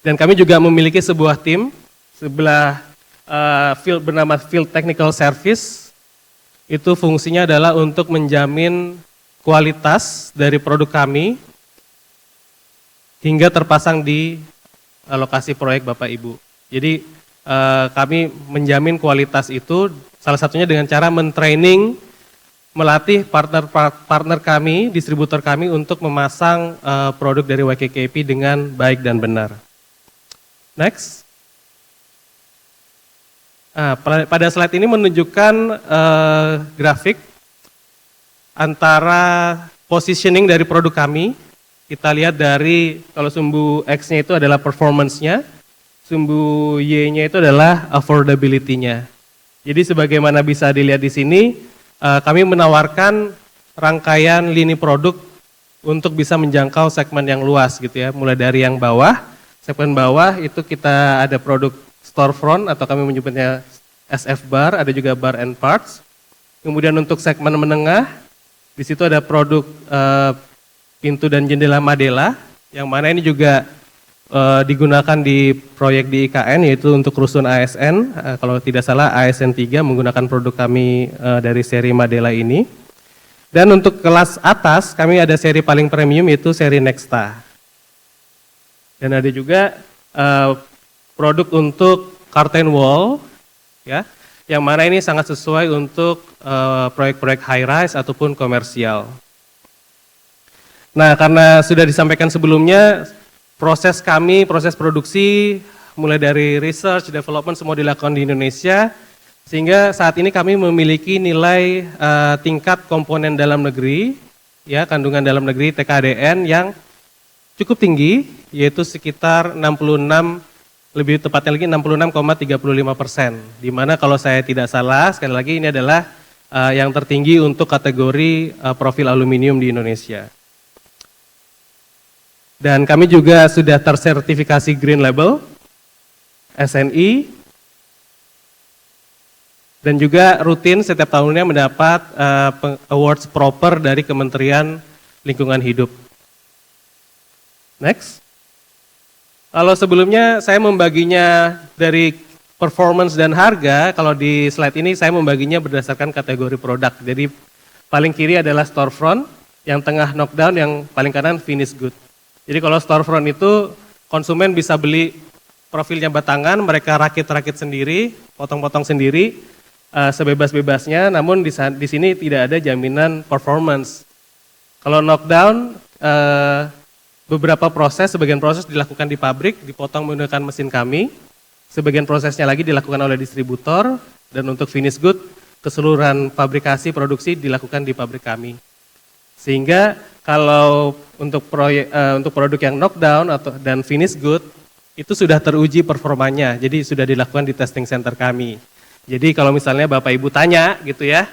Dan kami juga memiliki sebuah tim, field bernama Field Technical Service. Itu fungsinya adalah untuk menjamin kualitas dari produk kami hingga terpasang di lokasi proyek Bapak Ibu. Jadi kami menjamin kualitas itu salah satunya dengan cara men-training, melatih partner kami, distributor kami untuk memasang produk dari YKKAP dengan baik dan benar. Next. Pada slide ini menunjukkan grafik antara positioning dari produk kami. Kita lihat dari kalau sumbu X-nya itu adalah performance-nya, sumbu Y-nya itu adalah affordability-nya. Jadi sebagaimana bisa dilihat di sini, kami menawarkan rangkaian lini produk untuk bisa menjangkau segmen yang luas gitu ya. Mulai dari yang bawah, segmen bawah itu kita ada produk storefront atau kami menyebutnya SF bar, ada juga bar and parts. Kemudian untuk segmen menengah, di situ ada produk pintu dan jendela Madela, yang mana ini juga digunakan di proyek di IKN, yaitu untuk rusun ASN, kalau tidak salah ASN 3 menggunakan produk kami dari seri Madela ini. Dan untuk kelas atas, kami ada seri paling premium yaitu seri Nexta. Dan ada juga produk untuk curtain wall, ya, yang mana ini sangat sesuai untuk proyek-proyek high rise ataupun komersial. Nah, karena sudah disampaikan sebelumnya, proses produksi, mulai dari research, development, semua dilakukan di Indonesia, sehingga saat ini kami memiliki nilai tingkat komponen dalam negeri, ya, kandungan dalam negeri TKDN yang cukup tinggi, yaitu sekitar 66, lebih tepatnya lagi 66,35%. Di mana kalau saya tidak salah, sekali lagi ini adalah yang tertinggi untuk kategori profil aluminium di Indonesia. Dan kami juga sudah tersertifikasi Green Label, SNI, dan juga rutin setiap tahunnya mendapat awards proper dari Kementerian Lingkungan Hidup. Next. Kalau sebelumnya saya membaginya dari performance dan harga, kalau di slide ini saya membaginya berdasarkan kategori produk. Jadi paling kiri adalah storefront, yang tengah knockdown, yang paling kanan finish good. Jadi kalau storefront itu konsumen bisa beli profilnya batangan, mereka rakit-rakit sendiri, potong-potong sendiri, sebebas-bebasnya, namun di sini tidak ada jaminan performance. Kalau knockdown, beberapa proses, sebagian proses dilakukan di pabrik, dipotong menggunakan mesin kami, sebagian prosesnya lagi dilakukan oleh distributor, dan untuk finish good, keseluruhan fabrikasi, produksi dilakukan di pabrik kami. Sehingga kalau untuk produk yang knockdown dan finish good, itu sudah teruji performanya, jadi sudah dilakukan di testing center kami. Jadi kalau misalnya Bapak Ibu tanya gitu ya,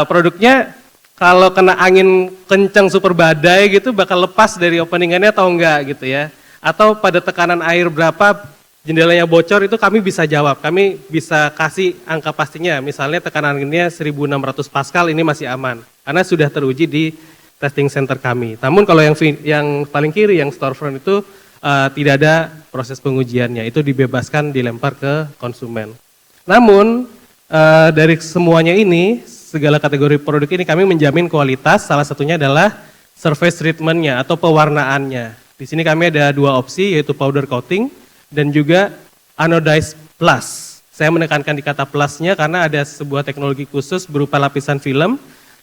produknya kalau kena angin kencang super badai gitu bakal lepas dari openingannya atau enggak gitu ya. Atau pada tekanan air berapa jendelanya bocor, itu kami bisa jawab, kami bisa kasih angka pastinya. Misalnya tekanan anginnya 1600 Pascal, ini masih aman karena sudah teruji di testing center kami. Namun kalau yang paling kiri, yang storefront itu tidak ada proses pengujiannya, itu dibebaskan dilempar ke konsumen. Namun dari semuanya ini, segala kategori produk ini kami menjamin kualitas, salah satunya adalah surface treatment-nya atau pewarnaannya. Di sini kami ada dua opsi, yaitu powder coating dan juga anodized plus. Saya menekankan di kata plusnya karena ada sebuah teknologi khusus berupa lapisan film,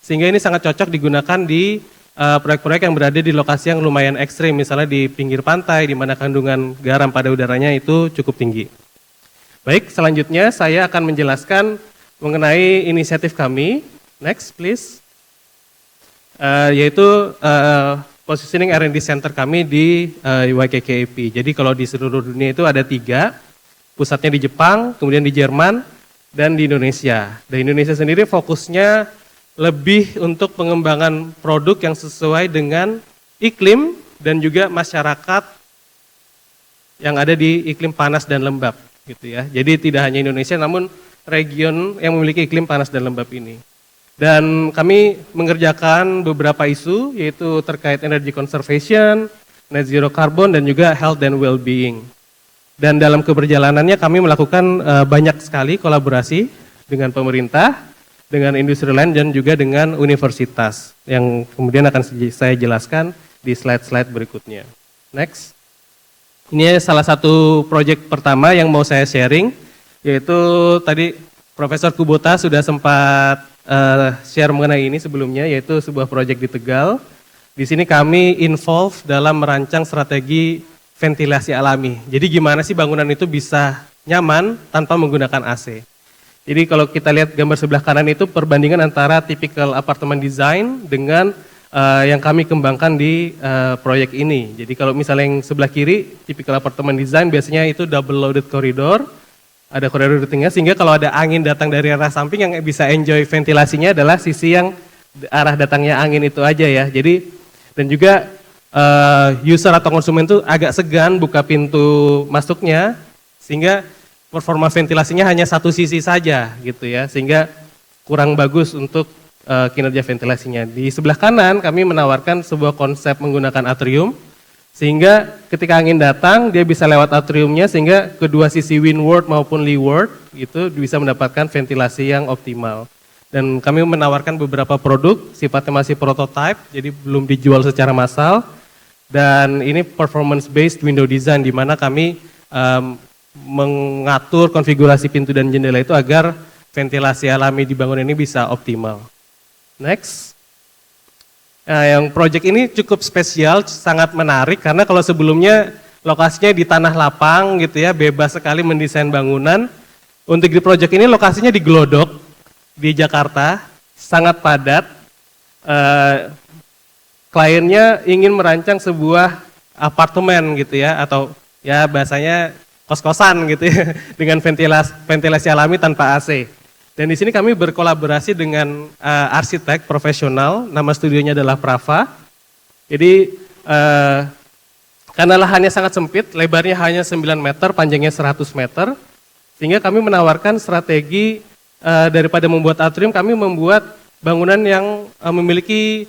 sehingga ini sangat cocok digunakan di proyek-proyek yang berada di lokasi yang lumayan ekstrim, misalnya di pinggir pantai, di mana kandungan garam pada udaranya itu cukup tinggi. Baik, selanjutnya saya akan menjelaskan mengenai inisiatif kami. Next, please. Yaitu positioning R&D center kami di YKKAP. Jadi kalau di seluruh dunia itu ada 3, pusatnya di Jepang, kemudian di Jerman, dan di Indonesia. Di Indonesia sendiri fokusnya lebih untuk pengembangan produk yang sesuai dengan iklim dan juga masyarakat yang ada di iklim panas dan lembab gitu ya. Jadi tidak hanya Indonesia namun region yang memiliki iklim panas dan lembab ini. Dan kami mengerjakan beberapa isu, yaitu terkait energy conservation, net zero carbon, dan juga health and well-being. Dan dalam keberjalanannya kami melakukan banyak sekali kolaborasi dengan pemerintah, dengan industri lain, dan juga dengan universitas, yang kemudian akan saya jelaskan di slide-slide berikutnya. Next. Ini salah satu proyek pertama yang mau saya sharing, yaitu tadi Profesor Kubota sudah sempat share mengenai ini sebelumnya, yaitu sebuah proyek di Tegal. Di sini kami involve dalam merancang strategi ventilasi alami. Jadi gimana sih bangunan itu bisa nyaman tanpa menggunakan AC. Jadi kalau kita lihat gambar sebelah kanan itu perbandingan antara typical apartemen design dengan yang kami kembangkan di proyek ini. Jadi kalau misalnya yang sebelah kiri, typical apartemen design biasanya itu double loaded corridor, ada koridor di tengah, sehingga kalau ada angin datang dari arah samping yang bisa enjoy ventilasinya adalah sisi yang arah datangnya angin itu aja ya. Jadi dan juga user atau konsumen itu agak segan buka pintu masuknya, sehingga performa ventilasinya hanya satu sisi saja gitu ya, sehingga kurang bagus untuk kinerja ventilasinya. Di sebelah kanan kami menawarkan sebuah konsep menggunakan atrium, sehingga ketika angin datang dia bisa lewat atriumnya, sehingga kedua sisi windward maupun leeward itu bisa mendapatkan ventilasi yang optimal. Dan kami menawarkan beberapa produk, sifatnya masih prototype, jadi belum dijual secara massal. Dan ini performance based window design, di mana kami mengatur konfigurasi pintu dan jendela itu agar ventilasi alami di bangunan ini bisa optimal. Next. Nah, yang proyek ini cukup spesial, sangat menarik karena kalau sebelumnya lokasinya di tanah lapang gitu ya, bebas sekali mendesain bangunan. Untuk di proyek ini lokasinya di Glodok, di Jakarta, sangat padat. Kliennya ingin merancang sebuah apartemen gitu ya, atau ya bahasanya kos-kosan gitu ya, dengan ventilasi alami tanpa AC. Dan di sini kami berkolaborasi dengan arsitek profesional, nama studionya adalah Prava. Jadi karena lahannya sangat sempit, lebarnya hanya 9 meter, panjangnya 100 meter, sehingga kami menawarkan strategi daripada membuat atrium, kami membuat bangunan yang memiliki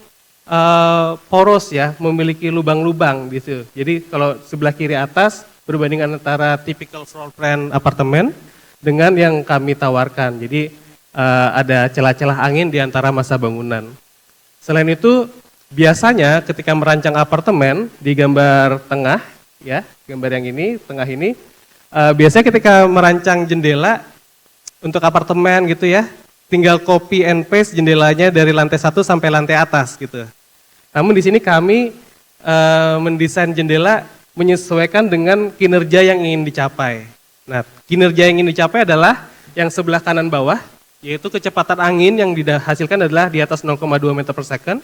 poros ya, memiliki lubang-lubang gitu. Jadi kalau sebelah kiri atas berbanding antara typical floor plan apartemen dengan yang kami tawarkan. Jadi ada celah-celah angin di antara masa bangunan. Selain itu, biasanya ketika merancang apartemen di gambar tengah, ya, gambar yang ini, tengah ini, biasanya ketika merancang jendela untuk apartemen gitu ya, tinggal copy and paste jendelanya dari lantai 1 sampai lantai atas gitu. Namun di sini kami mendesain jendela menyesuaikan dengan kinerja yang ingin dicapai. Nah, kinerja yang ingin dicapai adalah yang sebelah kanan bawah, yaitu kecepatan angin yang dihasilkan adalah di atas 0,2 meter per second,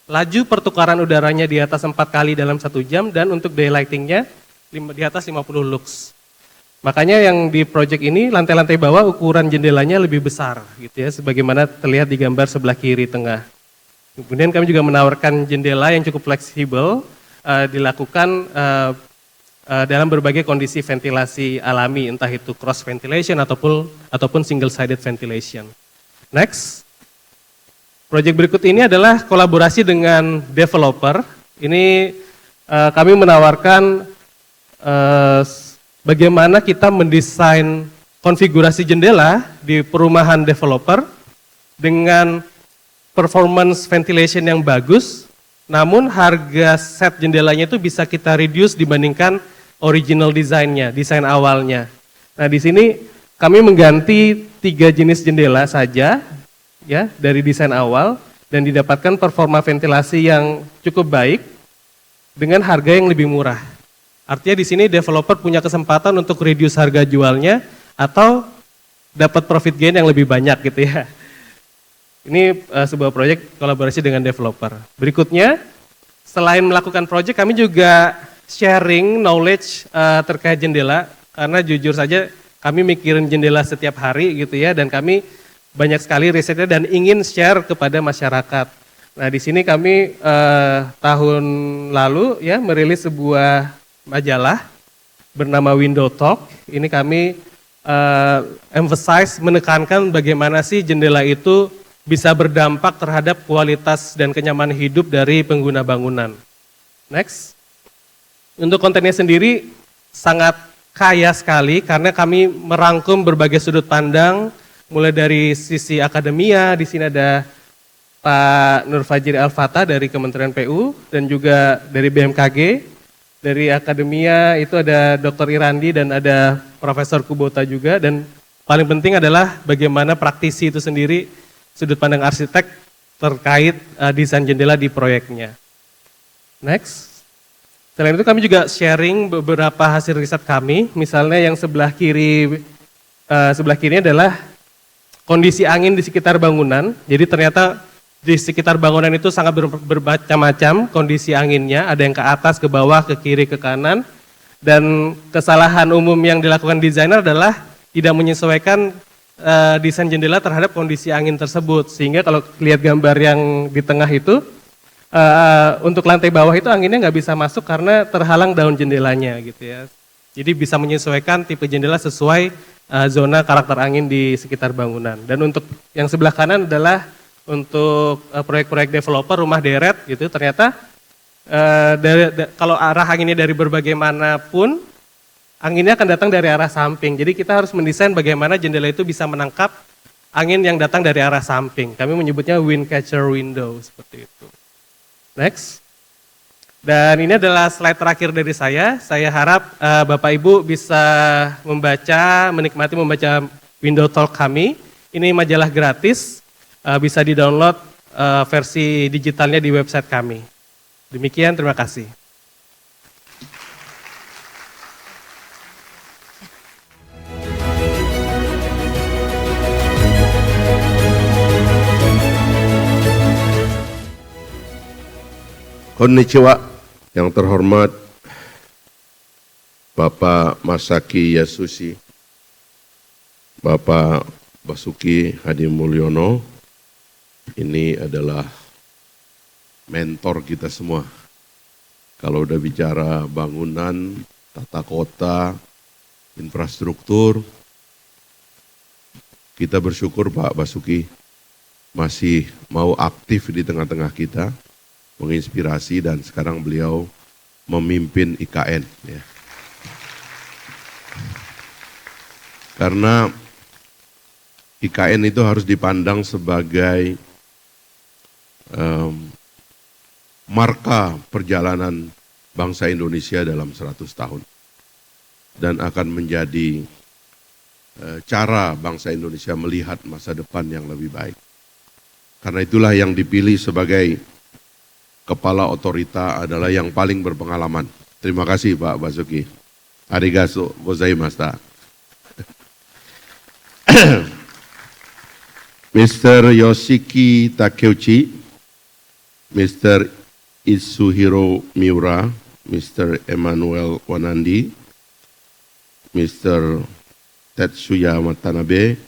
laju pertukaran udaranya di atas 4 kali dalam 1 jam, dan untuk daylightingnya di atas 50 lux. Makanya yang di project ini lantai-lantai bawah ukuran jendelanya lebih besar gitu ya, sebagaimana terlihat di gambar sebelah kiri tengah. Kemudian kami juga menawarkan jendela yang cukup fleksibel, dilakukan dalam berbagai kondisi ventilasi alami, entah itu cross ventilation ataupun single sided ventilation. Next. Proyek berikut ini adalah kolaborasi dengan developer. Ini kami menawarkan bagaimana kita mendesain konfigurasi jendela di perumahan developer dengan performance ventilation yang bagus, namun harga set jendelanya itu bisa kita reduce dibandingkan original desainnya, desain awalnya. Nah, di sini kami mengganti 3 jenis jendela saja ya dari desain awal dan didapatkan performa ventilasi yang cukup baik dengan harga yang lebih murah. Artinya di sini developer punya kesempatan untuk reduce harga jualnya atau dapat profit gain yang lebih banyak gitu ya. Ini sebuah proyek kolaborasi dengan developer. Berikutnya, selain melakukan proyek, kami juga sharing knowledge terkait jendela. Karena jujur saja kami mikirin jendela setiap hari gitu ya, dan kami banyak sekali risetnya dan ingin share kepada masyarakat. Nah, di sini kami tahun lalu ya merilis sebuah majalah bernama Window Talk. Ini kami emphasize, menekankan bagaimana sih jendela itu bisa berdampak terhadap kualitas dan kenyamanan hidup dari pengguna bangunan. Next. Untuk kontennya sendiri sangat kaya sekali karena kami merangkum berbagai sudut pandang, mulai dari sisi akademia. Di sini ada Pak Nur Fajri Al-Fatah dari Kementerian PU dan juga dari BMKG. Dari akademia itu ada Dr. Irandi dan ada Profesor Kubota juga, dan paling penting adalah bagaimana praktisi itu sendiri, sudut pandang arsitek terkait desain jendela di proyeknya. Next. Selain itu kami juga sharing beberapa hasil riset kami, misalnya yang sebelah kiri adalah kondisi angin di sekitar bangunan. Jadi ternyata di sekitar bangunan itu sangat bermacam-macam kondisi anginnya, ada yang ke atas, ke bawah, ke kiri, ke kanan. Dan kesalahan umum yang dilakukan desainer adalah tidak menyesuaikan desain jendela terhadap kondisi angin tersebut. Sehingga kalau lihat gambar yang di tengah itu, untuk lantai bawah itu anginnya nggak bisa masuk karena terhalang daun jendelanya gitu ya. Jadi bisa menyesuaikan tipe jendela sesuai zona karakter angin di sekitar bangunan. Dan untuk yang sebelah kanan adalah untuk proyek-proyek developer rumah deret gitu, ternyata kalau arah anginnya dari berbagai manapun, anginnya akan datang dari arah samping. Jadi kita harus mendesain bagaimana jendela itu bisa menangkap angin yang datang dari arah samping. Kami menyebutnya wind catcher window, seperti itu. Next. Dan ini adalah slide terakhir dari saya. Saya harap Bapak Ibu bisa menikmati membaca window talk kami. Ini majalah gratis. Bisa di-download versi digitalnya di website kami. Demikian, terima kasih. Konnichiwa, yang terhormat Bapak Masaki Yasushi, Bapak Basuki Hadi Mulyono. Ini adalah mentor kita semua. Kalau udah bicara bangunan, tata kota, infrastruktur, kita bersyukur Pak Basuki masih mau aktif di tengah-tengah kita, menginspirasi, dan sekarang beliau memimpin IKN. Ya. Karena IKN itu harus dipandang sebagai marka perjalanan bangsa Indonesia dalam 100 tahun. Dan akan menjadi cara bangsa Indonesia melihat masa depan yang lebih baik. Karena itulah yang dipilih sebagai kepala otorita adalah yang paling berpengalaman. Terima kasih Pak Basuki. Arigatou gozaimashita. Mr. Yoshiki Takeuchi, Mr. Itsuhiro Miura, Mr. Emmanuel Wanandi, Mr. Tetsuya Watanabe,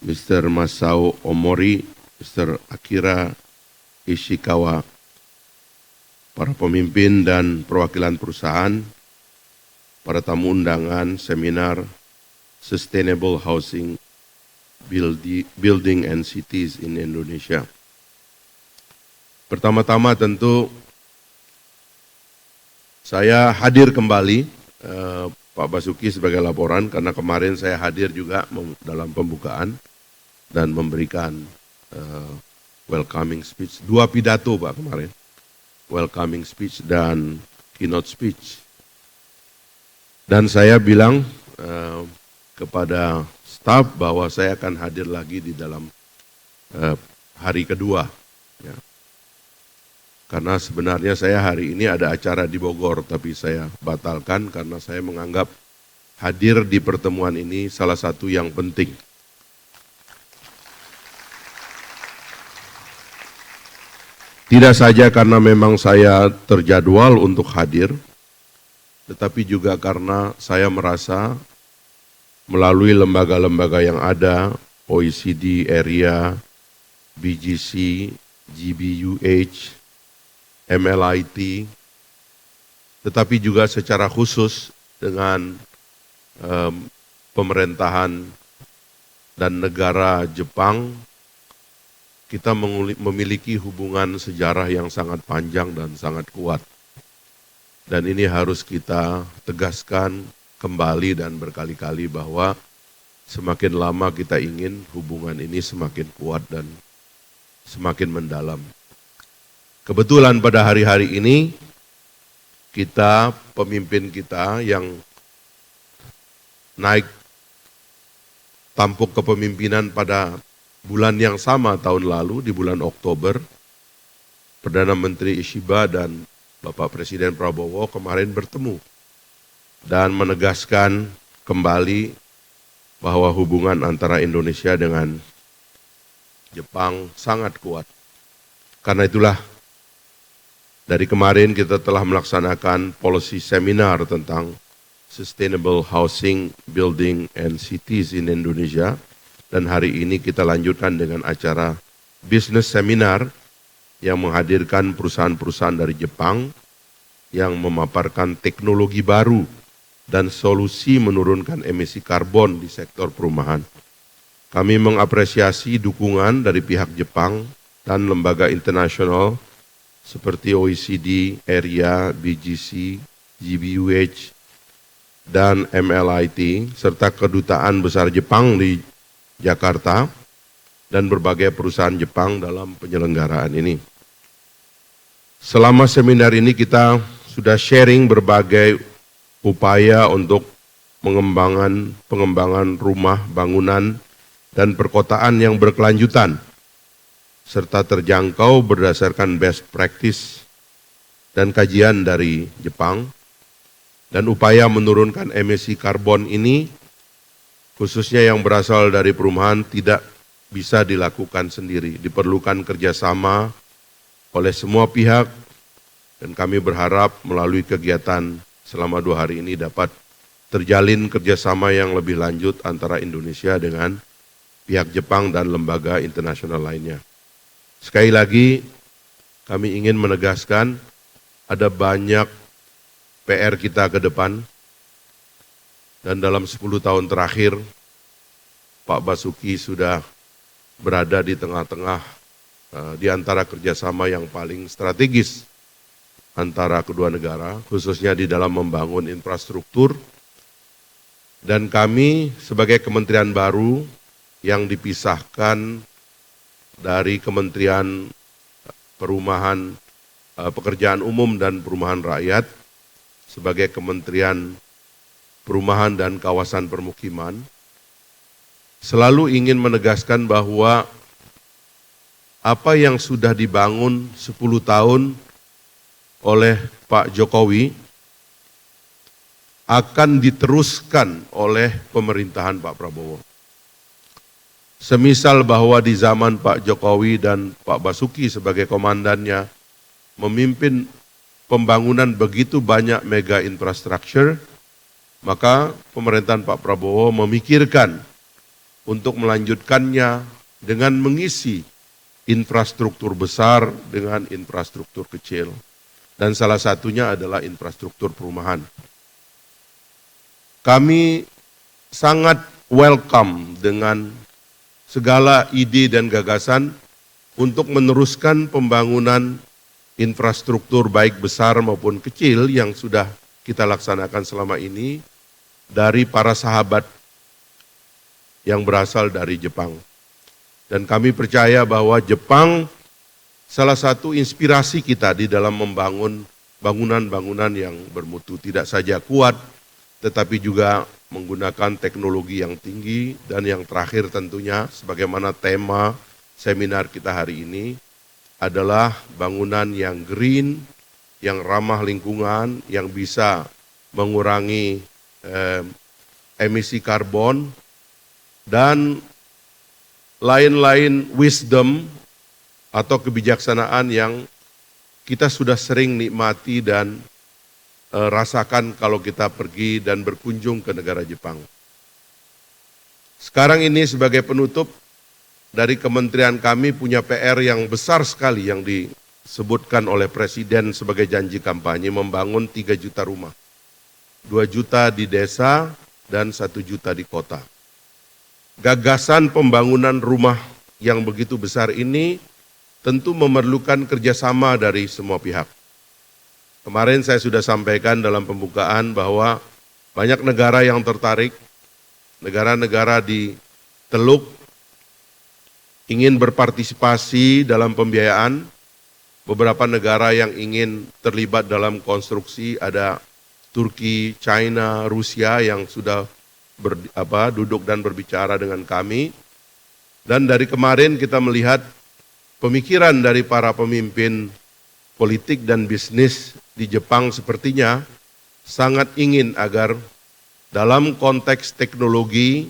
Mr. Masao Omori, Mr. Akira Ishikawa, para pemimpin dan perwakilan perusahaan, para tamu undangan seminar Sustainable Housing, Building and Cities in Indonesia. Pertama-tama tentu saya hadir kembali Pak Basuki sebagai laporan karena kemarin saya hadir juga dalam pembukaan dan memberikan welcoming speech. 2 pidato Pak kemarin, welcoming speech dan keynote speech. Dan saya bilang kepada staf bahwa saya akan hadir lagi di dalam hari kedua. Ya. Karena sebenarnya saya hari ini ada acara di Bogor, tapi saya batalkan karena saya menganggap hadir di pertemuan ini salah satu yang penting. Tidak saja karena memang saya terjadwal untuk hadir, tetapi juga karena saya merasa melalui lembaga-lembaga yang ada, OECD, Area, BGC, GBUH, MLIT, tetapi juga secara khusus dengan pemerintahan dan negara Jepang kita memiliki hubungan sejarah yang sangat panjang dan sangat kuat. Dan ini harus kita tegaskan kembali dan berkali-kali bahwa semakin lama kita ingin hubungan ini semakin kuat dan semakin mendalam. Kebetulan pada hari-hari ini pemimpin kita yang naik tampuk kepemimpinan pada bulan yang sama tahun lalu, di bulan Oktober, Perdana Menteri Ishiba dan Bapak Presiden Prabowo kemarin bertemu dan menegaskan kembali bahwa hubungan antara Indonesia dengan Jepang sangat kuat. Karena itulah dari kemarin kita telah melaksanakan policy seminar tentang Sustainable Housing, Building, and Cities in Indonesia. Dan hari ini kita lanjutkan dengan acara business seminar yang menghadirkan perusahaan-perusahaan dari Jepang yang memaparkan teknologi baru dan solusi menurunkan emisi karbon di sektor perumahan. Kami mengapresiasi dukungan dari pihak Jepang dan lembaga internasional seperti OECD, ERIA, BGC, GBUH, dan MLIT, serta Kedutaan Besar Jepang di Jakarta, dan berbagai perusahaan Jepang dalam penyelenggaraan ini. Selama seminar ini kita sudah sharing berbagai upaya untuk pengembangan rumah, bangunan, dan perkotaan yang berkelanjutan, serta terjangkau berdasarkan best practice dan kajian dari Jepang, dan upaya menurunkan emisi karbon ini, khususnya yang berasal dari perumahan, tidak bisa dilakukan sendiri. Diperlukan kerjasama oleh semua pihak, dan kami berharap melalui kegiatan selama 2 hari ini dapat terjalin kerjasama yang lebih lanjut antara Indonesia dengan pihak Jepang dan lembaga internasional lainnya. Sekali lagi, kami ingin menegaskan ada banyak PR kita ke depan, dan dalam 10 tahun terakhir, Pak Basuki sudah berada di tengah-tengah di antara kerjasama yang paling strategis antara kedua negara, khususnya di dalam membangun infrastruktur. Dan kami sebagai kementerian baru yang dipisahkan dari Kementerian Perumahan, Pekerjaan Umum dan Perumahan Rakyat, sebagai Kementerian Perumahan dan Kawasan Permukiman, selalu ingin menegaskan bahwa apa yang sudah dibangun 10 tahun oleh Pak Jokowi akan diteruskan oleh pemerintahan Pak Prabowo. Semisal bahwa di zaman Pak Jokowi dan Pak Basuki sebagai komandannya memimpin pembangunan begitu banyak mega infrastructure, maka pemerintahan Pak Prabowo memikirkan untuk melanjutkannya dengan mengisi infrastruktur besar dengan infrastruktur kecil. Dan salah satunya adalah infrastruktur perumahan. Kami sangat welcome dengan segala ide dan gagasan untuk meneruskan pembangunan infrastruktur baik besar maupun kecil yang sudah kita laksanakan selama ini dari para sahabat yang berasal dari Jepang. Dan kami percaya bahwa Jepang salah satu inspirasi kita di dalam membangun bangunan-bangunan yang bermutu, tidak saja kuat, tetapi juga menggunakan teknologi yang tinggi. Dan yang terakhir tentunya, sebagaimana tema seminar kita hari ini, adalah bangunan yang green, yang ramah lingkungan, yang bisa mengurangi emisi karbon, dan lain-lain wisdom atau kebijaksanaan yang kita sudah sering nikmati dan rasakan kalau kita pergi dan berkunjung ke negara Jepang. Sekarang ini sebagai penutup, dari kementerian kami punya PR yang besar sekali yang disebutkan oleh Presiden sebagai janji kampanye, membangun 3 juta rumah. 2 juta di desa dan 1 juta di kota. Gagasan pembangunan rumah yang begitu besar ini tentu memerlukan kerjasama dari semua pihak. Kemarin saya sudah sampaikan dalam pembukaan bahwa banyak negara yang tertarik, negara-negara di Teluk ingin berpartisipasi dalam pembiayaan, beberapa negara yang ingin terlibat dalam konstruksi, ada Turki, China, Rusia yang sudah duduk dan berbicara dengan kami. Dan dari kemarin kita melihat pemikiran dari para pemimpin politik dan bisnis di Jepang sepertinya sangat ingin agar dalam konteks teknologi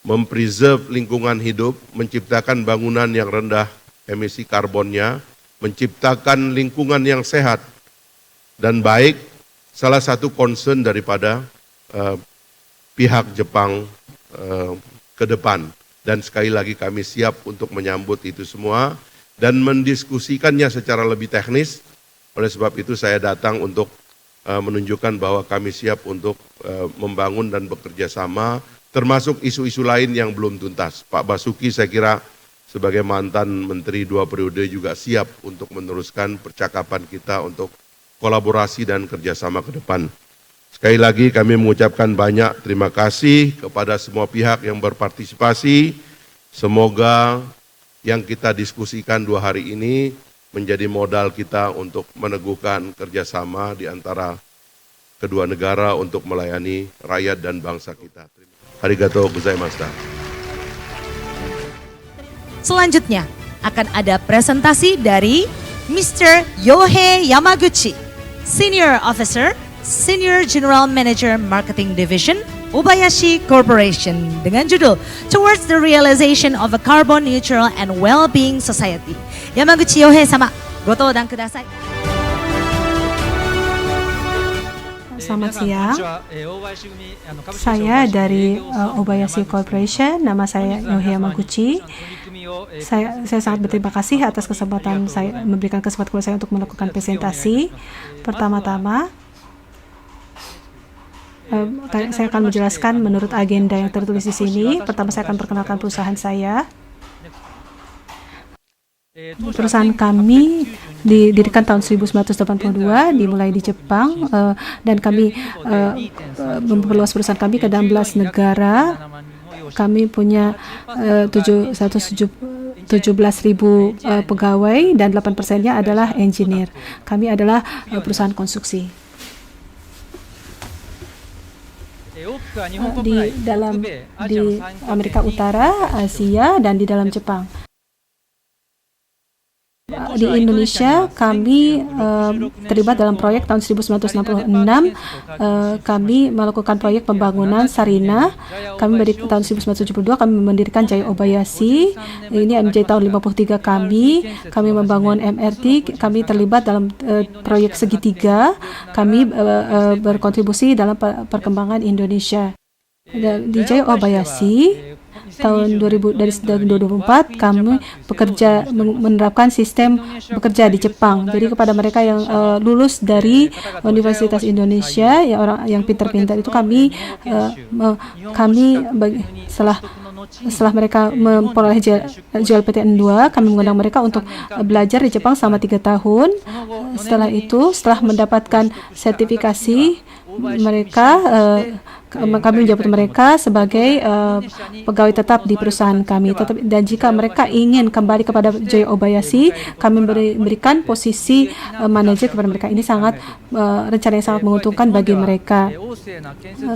mempreserve lingkungan hidup, menciptakan bangunan yang rendah emisi karbonnya, menciptakan lingkungan yang sehat dan baik, salah satu concern daripada pihak Jepang ke depan. Dan sekali lagi kami siap untuk menyambut itu semua dan mendiskusikannya secara lebih teknis. Oleh sebab itu saya datang untuk menunjukkan bahwa kami siap untuk membangun dan bekerja sama, termasuk isu-isu lain yang belum tuntas. Pak Basuki saya kira sebagai mantan menteri 2 periode juga siap untuk meneruskan percakapan kita untuk kolaborasi dan kerjasama ke depan. Sekali lagi kami mengucapkan banyak terima kasih kepada semua pihak yang berpartisipasi. Semoga yang kita diskusikan 2 hari ini menjadi modal kita untuk meneguhkan kerjasama di antara kedua negara untuk melayani rakyat dan bangsa kita. Arigatou gozaimashita. Selanjutnya akan ada presentasi dari Mr. Yohei Yamaguchi, Senior Officer, Senior General Manager Marketing Division, Obayashi Corporation, dengan judul Towards the Realization of a Carbon Neutral and Well-being Society. Yamaguchi Yohei-sama, gotoudang kudasai. Selamat siang. Saya dari Obayashi Corporation, nama saya Yohei Yamaguchi. Saya sangat berterima kasih atas kesempatan saya memberikan kesempatan kepada saya untuk melakukan presentasi. Pertama-tama, saya akan menjelaskan menurut agenda yang tertulis di sini. Pertama saya akan perkenalkan perusahaan saya. Perusahaan kami didirikan tahun 1982, dimulai di Jepang, dan kami memperluas perusahaan kami ke 16 negara. Kami punya 17.000 pegawai dan 8%-nya adalah engineer. Kami adalah perusahaan konstruksi. Di Amerika Utara, Asia, dan di dalam Jepang. Di Indonesia, kami terlibat dalam proyek tahun 1966. Kami melakukan proyek pembangunan Sarina. Kami tahun 1972 kami mendirikan Jaya Obayashi. Ini menjadi tahun 53 kami. Kami membangun MRT. Kami terlibat dalam proyek segitiga. Kami berkontribusi dalam perkembangan Indonesia. Di Jaya Obayashi dari tahun 2004 kami bekerja menerapkan sistem bekerja di Jepang. Jadi kepada mereka yang lulus dari Universitas Indonesia, ya orang yang pintar-pintar itu setelah mereka memperoleh JLPTN 2, kami mengundang mereka untuk belajar di Jepang selama 3 tahun. Setelah itu, setelah mendapatkan sertifikasi, kami menjemput mereka sebagai pegawai tetap di perusahaan kami. Dan jika mereka ingin kembali kepada Jaya Obayashi, kami memberikan posisi manajer kepada mereka. Ini rencana yang sangat menguntungkan bagi mereka.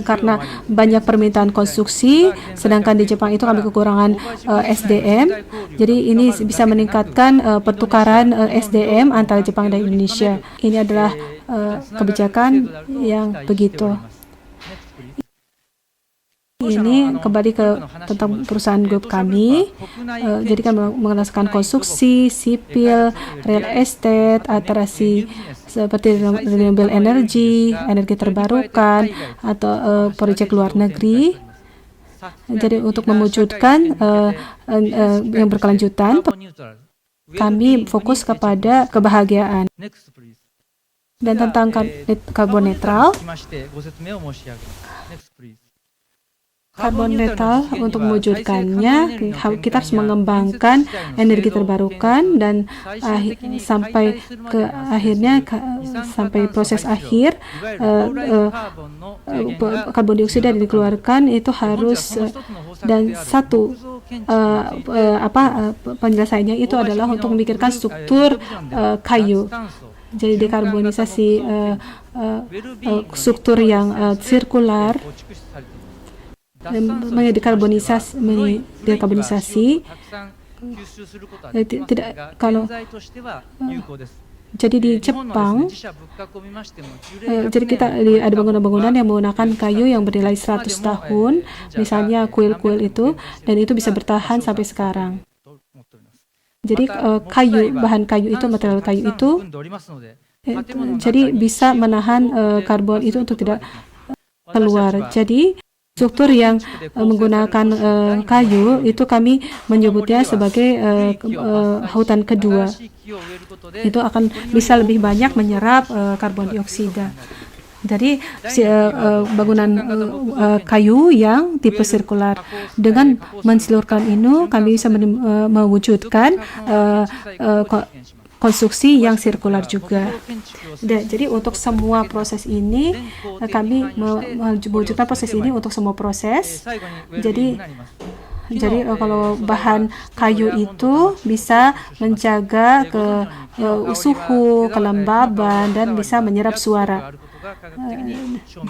Karena banyak permintaan konstruksi, sedangkan di Jepang itu kami kekurangan SDM. Jadi ini bisa meningkatkan pertukaran SDM antara Jepang dan Indonesia. Ini adalah kebijakan yang begitu. Ini kembali tentang perusahaan grup kami. Jadi kan mengenalkan konstruksi, sipil, real estate, atraksi seperti renewable energy, energi terbarukan, atau proyek luar negeri. Jadi untuk mewujudkan yang berkelanjutan, kami fokus kepada kebahagiaan. Dan tentang karbon netral, karbon netral. Untuk mewujudkannya kita harus mengembangkan energi terbarukan dan sampai ke akhirnya sampai proses akhir karbon dioksida yang dikeluarkan itu harus dan satu penjelasannya itu adalah untuk memikirkan struktur kayu. Jadi dekarbonisasi struktur yang sirkular, dekarbonisasi tidak kalau jadi di Jepang jadi kita ada bangunan-bangunan yang menggunakan kayu yang bernilai 100 tahun, misalnya kuil-kuil itu, dan itu bisa bertahan sampai sekarang. Jadi bahan kayu itu, material kayu itu jadi bisa menahan karbon itu untuk tidak keluar. Jadi struktur yang menggunakan kayu itu kami menyebutnya sebagai hutan kedua. Itu akan bisa lebih banyak menyerap karbon dioksida. Jadi bangunan kayu yang tipe sirkular, dengan menseluruhkan ini kami bisa mewujudkan konstruksi yang sirkular juga. Jadi untuk semua proses ini kami mewujudkan proses ini untuk semua proses. Jadi kalau bahan kayu itu bisa menjaga suhu, kelembaban, dan bisa menyerap suara.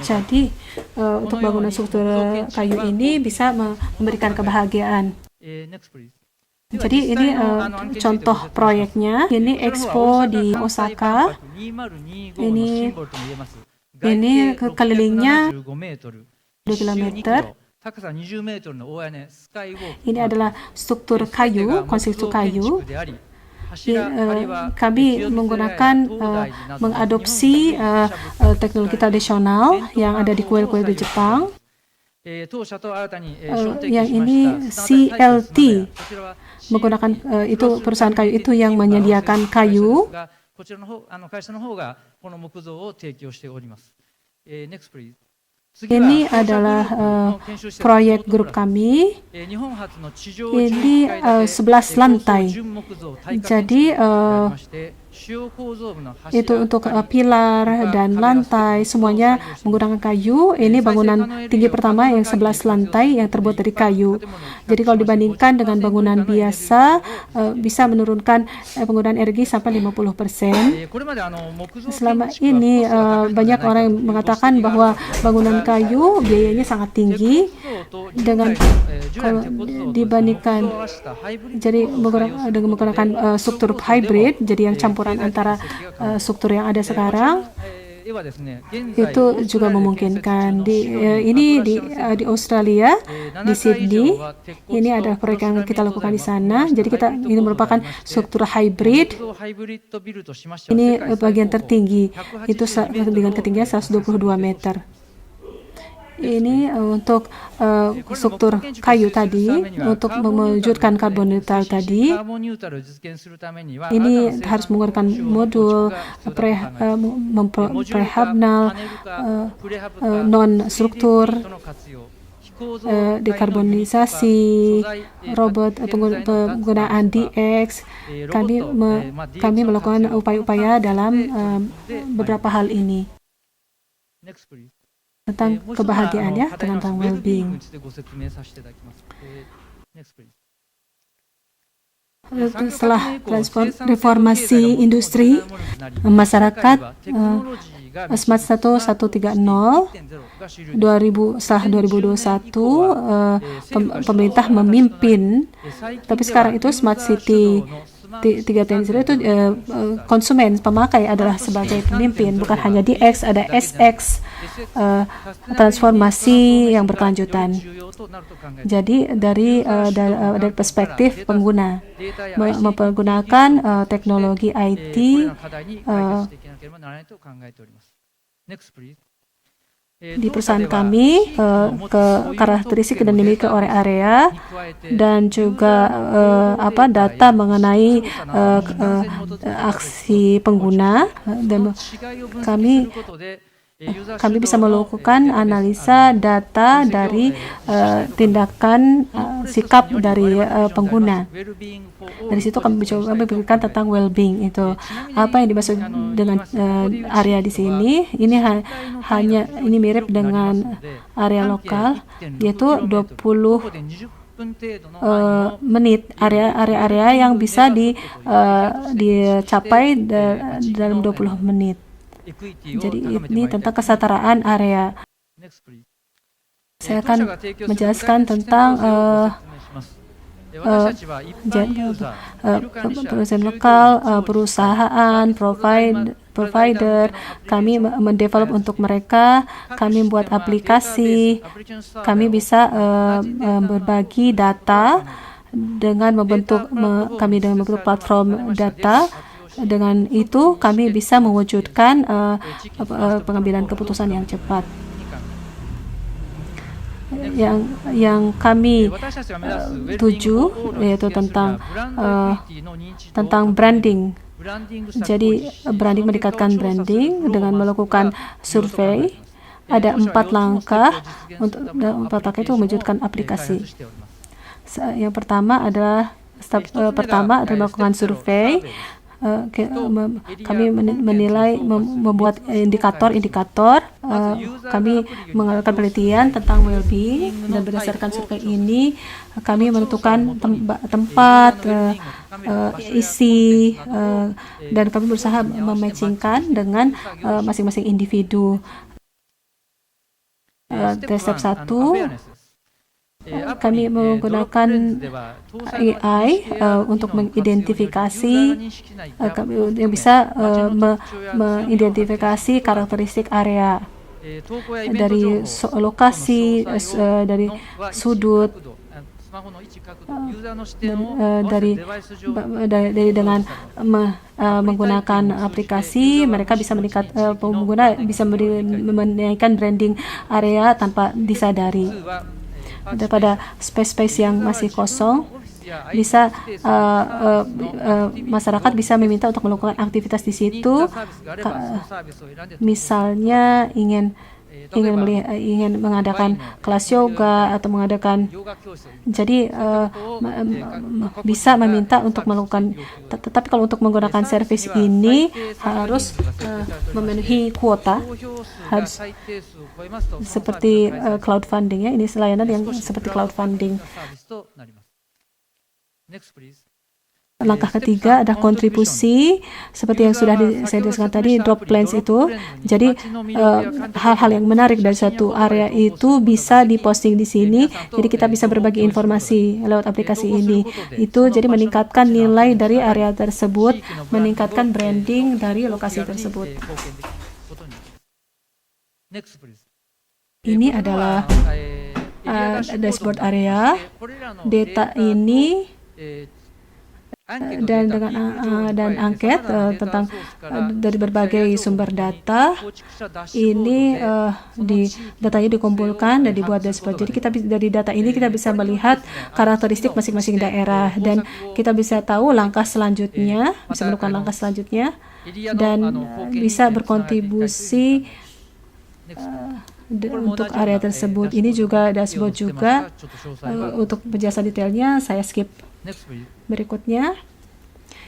Jadi untuk bangunan struktur kayu ini bisa memberikan kebahagiaan. Jadi ini contoh proyeknya. Ini Expo di Osaka. Ini kelilingnya 2 kilometer. Ini adalah struktur kayu, konstruksi kayu. Kami mengadopsi teknologi tradisional yang ada di kuil-kuil di Jepang. Yang ini CLT menggunakan itu perusahaan kayu itu yang menyediakan kayu. Ini adalah proyek grup kami. Ini 11 lantai. Jadi itu untuk pilar dan lantai semuanya menggunakan kayu. Ini bangunan tinggi pertama yang 11 lantai yang terbuat dari kayu. Jadi kalau dibandingkan dengan bangunan biasa bisa menurunkan penggunaan energi sampai 50%. Selama ini banyak orang yang mengatakan bahwa bangunan kayu biayanya sangat tinggi dengan kalau dibandingkan jadi dengan menggunakan struktur hybrid, jadi yang campuran antara struktur yang ada sekarang itu juga memungkinkan. Ini di Australia, di Sydney, ini ada proyek yang kita lakukan di sana. Jadi ini merupakan struktur hybrid. Ini bagian tertinggi, itu dengan ketinggian 122 meter. Ini untuk struktur kayu tadi, untuk mewujudkan karbon neutral tadi. Ini harus menggunakan modul prehabnal, non-struktur, dekarbonisasi, robot, penggunaan DX. Kami melakukan upaya-upaya dalam beberapa hal ini. Tentang kebahagiaan ya, tentang well-being. Setelah reformasi industri, masyarakat Smart 130 setelah 2021 pemerintah memimpin, tapi sekarang itu Smart City 3.0 itu konsumen, pemakai adalah sebagai pemimpin, bukan hanya DX, ada SX, transformasi yang berkelanjutan. Jadi dari perspektif pengguna menggunakan teknologi IT, di perusahaan kami karakteristik dan dimiliki oleh area dan juga data mengenai aksi pengguna, dan kami kami bisa melakukan analisa data dari tindakan sikap dari pengguna. Dari situ kami coba memberikan tentang well-being itu. Apa yang dimaksud dengan area di sini? Ini hanya ini mirip dengan area lokal, yaitu 20 menit, area yang bisa dicapai dalam 20 menit. Jadi ini tentang kesetaraan area. Saya akan menjelaskan tentang perusahaan lokal, perusahaan, provider. Kami mendevelop untuk mereka, kami membuat aplikasi, kami bisa berbagi data dengan membentuk platform data. Dengan itu kami bisa mewujudkan pengambilan keputusan yang cepat. Yang kami tuju yaitu tentang branding. Jadi branding, meningkatkan branding dengan melakukan survei. Ada 4 langkah itu mewujudkan aplikasi. Yang pertama adalah melakukan survei. Kami menilai, membuat indikator. Kami melakukan penelitian tentang well-being, dan berdasarkan survei ini kami menentukan tempat, isi, dan kami berusaha mematchingkan dengan masing-masing individu. Step 1, kami menggunakan AI untuk mengidentifikasi yang bisa mengidentifikasi karakteristik area dari lokasi, dari sudut, dengan menggunakan aplikasi. Mereka bisa pengguna bisa menaikkan branding area tanpa disadari. Daripada space yang masih kosong, bisa masyarakat bisa meminta untuk melakukan aktivitas di situ. Misalnya ingin mengadakan kelas yoga atau mengadakan, jadi bisa meminta untuk melakukan. Tetapi kalau untuk menggunakan servis ini harus memenuhi kuota, harus seperti crowdfunding ya. Ini layanan yang seperti crowdfunding. Langkah ketiga ada kontribusi, seperti yang sudah saya jelaskan tadi, drop plans itu. Jadi hal-hal yang menarik dari suatu area itu bisa diposting di sini. Jadi kita bisa berbagi informasi lewat aplikasi ini. Itu jadi meningkatkan nilai dari area tersebut, meningkatkan branding dari lokasi tersebut. Ini adalah dashboard area. Data ini dan angket tentang dari berbagai sumber data ini, datanya dikumpulkan dan dibuat dashboard. Jadi dari data ini kita bisa melihat karakteristik masing-masing daerah, dan kita bisa tahu langkah selanjutnya, bisa melakukan langkah selanjutnya, dan bisa berkontribusi untuk area tersebut. Ini juga dashboard juga. Untuk penjelasan detailnya saya skip. Berikutnya,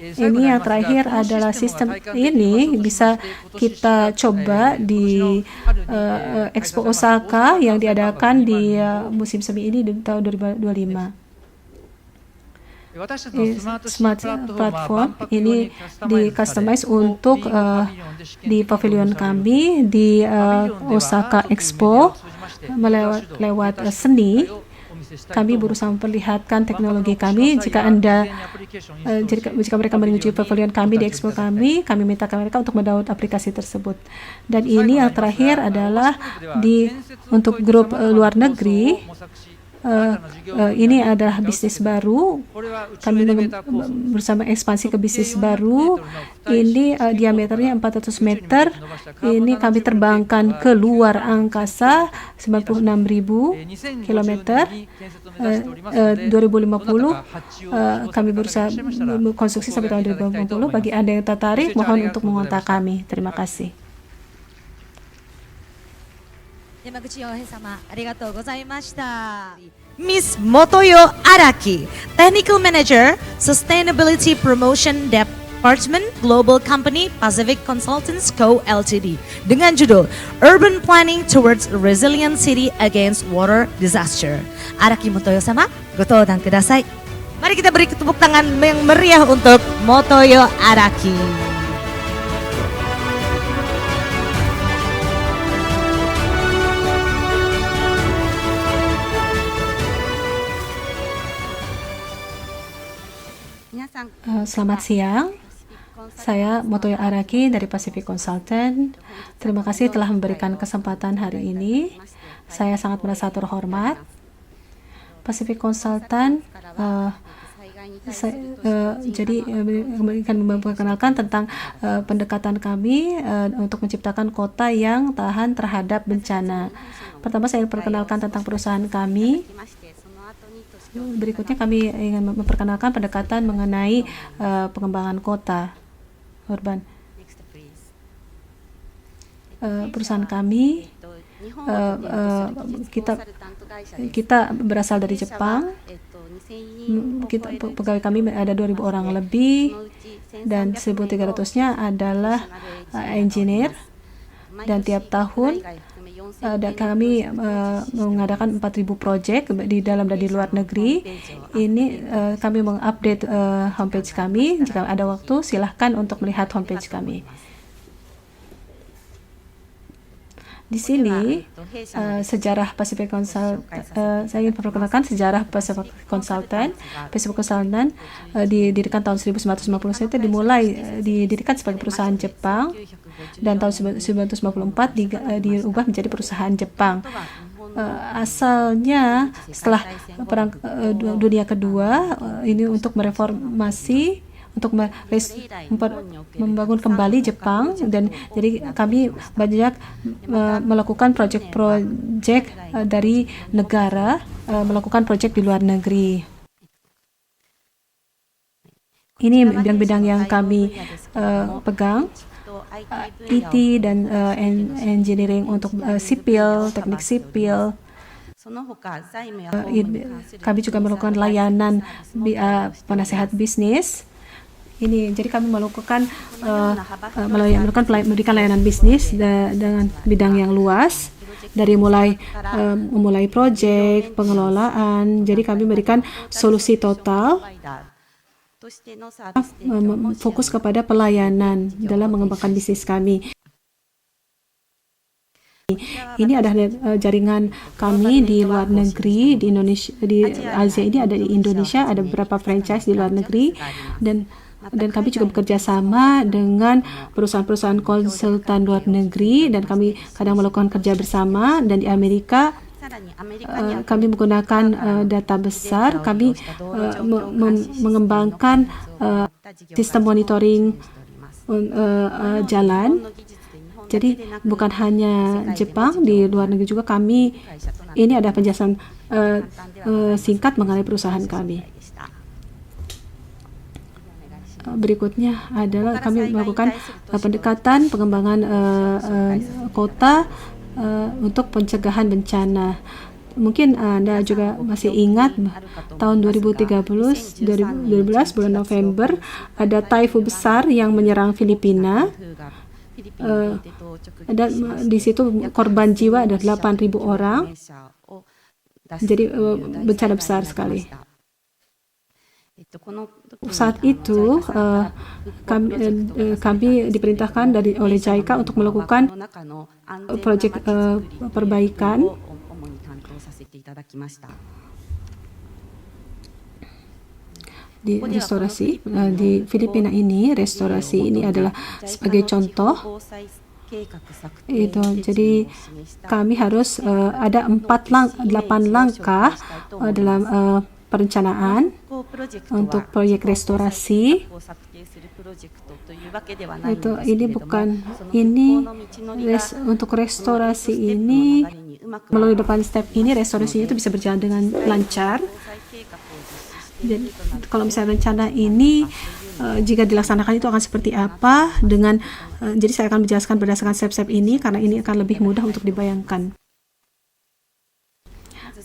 ini yang terakhir adalah sistem ini bisa kita coba di Expo Osaka yang diadakan di musim semi ini di tahun 2025. Smart platform ini di-customize untuk di pavilion kami di Osaka Expo. Lewat seni, kami berusaha memperlihatkan teknologi kami. Jika mereka menuju pavilion kami di Expo kami minta mereka untuk mendownload aplikasi tersebut. Dan ini yang terakhir adalah untuk grup luar negeri. Ini adalah bisnis baru. Kami bersama ekspansi ke bisnis baru. Ini diameternya 400 meter. Ini kami terbangkan ke luar angkasa 96.000 kilometer. 2050 kami berusaha konstruksi sampai tahun 2050. Bagi Anda yang tertarik, mohon untuk mengontak kami. Terima kasih. Yamaguchi Yohei sama, arigatou gozaimashita. Miss Motoyo Araki, Technical Manager, Sustainability Promotion Department, Global Company Pacific Consultants Co. Ltd. Dengan judul Urban Planning Towards a Resilient City Against Water Disaster. Araki Motoyo sama, gotodan kudasai. Mari kita beri tepuk tangan yang meriah untuk Motoyo Araki. Selamat siang, saya Motoyo Araki dari Pacific Consultant. Terima kasih telah memberikan kesempatan hari ini. Saya sangat merasa terhormat. Pacific Consultant, jadi akan memperkenalkan tentang pendekatan kami untuk menciptakan kota yang tahan terhadap bencana. Pertama saya perkenalkan tentang perusahaan kami. Berikutnya kami ingin memperkenalkan pendekatan mengenai pengembangan kota urban. Perusahaan kami kita berasal dari Jepang. Pegawai kami ada 2.000 orang lebih dan 1.300-nya adalah engineer, dan tiap tahun kami mengadakan 4.000 proyek di dalam dan di luar negeri. Ini kami mengupdate homepage kami. Jika ada waktu, silahkan untuk melihat homepage kami. Di sini sejarah Pacific Consultant, saya ingin memperkenalkan sejarah Pacific Consultant. Pacific Consultant didirikan tahun 1951, didirikan sebagai perusahaan Jepang, dan tahun 1994 diubah menjadi perusahaan Jepang. Asalnya setelah Perang Dunia Kedua, ini untuk mereformasi, untuk membangun kembali Jepang, dan jadi kami banyak melakukan proyek-proyek dari negara, melakukan proyek di luar negeri. Ini bidang-bidang yang kami pegang, IT dan engineering untuk sipil, teknik sipil. Kami juga melakukan layanan penasehat bisnis. Ini jadi kami memberikan layanan bisnis dengan bidang yang luas, dari memulai proyek, pengelolaan. Jadi kami memberikan solusi total, fokus kepada pelayanan dalam mengembangkan bisnis kami. Ini adalah jaringan kami di luar negeri, di Indonesia, di Asia ini ada di Indonesia, ada beberapa franchise di luar negeri, dan kami juga bekerja sama dengan perusahaan-perusahaan konsultan luar negeri, dan kami kadang melakukan kerja bersama. Dan di Amerika kami menggunakan data besar, kami mengembangkan sistem monitoring jalan. Jadi bukan hanya Jepang, di luar negeri juga kami. Ini ada penjelasan singkat mengenai perusahaan kami. Berikutnya adalah kami melakukan pendekatan pengembangan kota untuk pencegahan bencana. Mungkin Anda juga masih ingat tahun 2012 bulan November ada typhoon besar yang menyerang Filipina. Dan di situ korban jiwa ada 8.000 orang. Jadi bencana besar sekali. Saat itu kami diperintahkan oleh JICA untuk melakukan proyek perbaikan. Di restorasi di Filipina ini, restorasi ini adalah sebagai contoh. Itu jadi kami harus ada 8 langkah dalam perencanaan untuk proyek restorasi. Untuk restorasi ini melalui 8 step ini, restorasinya itu bisa berjalan dengan lancar. Jadi kalau misalnya rencana ini jika dilaksanakan itu akan seperti apa jadi saya akan menjelaskan berdasarkan step-step ini karena ini akan lebih mudah untuk dibayangkan.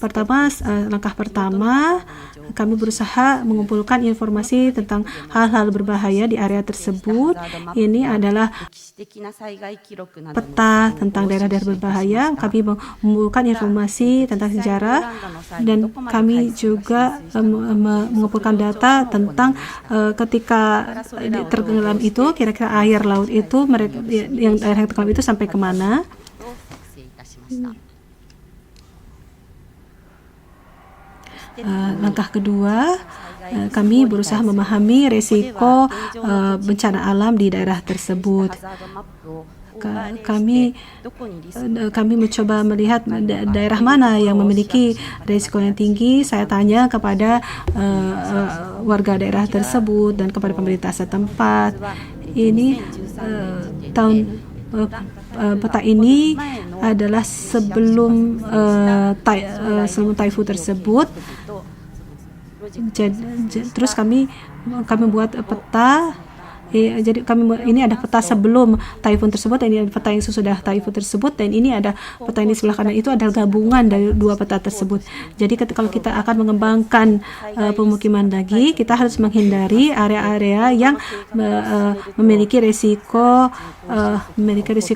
Langkah pertama, kami berusaha mengumpulkan informasi tentang hal-hal berbahaya di area tersebut. Ini adalah peta tentang daerah-daerah berbahaya. Kami mengumpulkan informasi tentang sejarah dan kami juga mengumpulkan data tentang ketika tenggelam itu, kira-kira air laut itu yang daerah yang tenggelam itu sampai kemana. Langkah kedua, kami berusaha memahami resiko bencana alam di daerah tersebut. Kami mencoba melihat daerah mana yang memiliki risiko yang tinggi. Saya tanya kepada warga daerah tersebut dan kepada pemerintah setempat. Ini peta ini adalah sebelum taifun tersebut. Terus kami buat peta. Jadi ini ada peta sebelum taifun tersebut, dan ini ada peta yang sesudah taifun tersebut, dan ini ada peta yang di sebelah kanan itu adalah gabungan dari dua peta tersebut. Jadi kalau kita akan mengembangkan pemukiman lagi, kita harus menghindari area-area yang memiliki risiko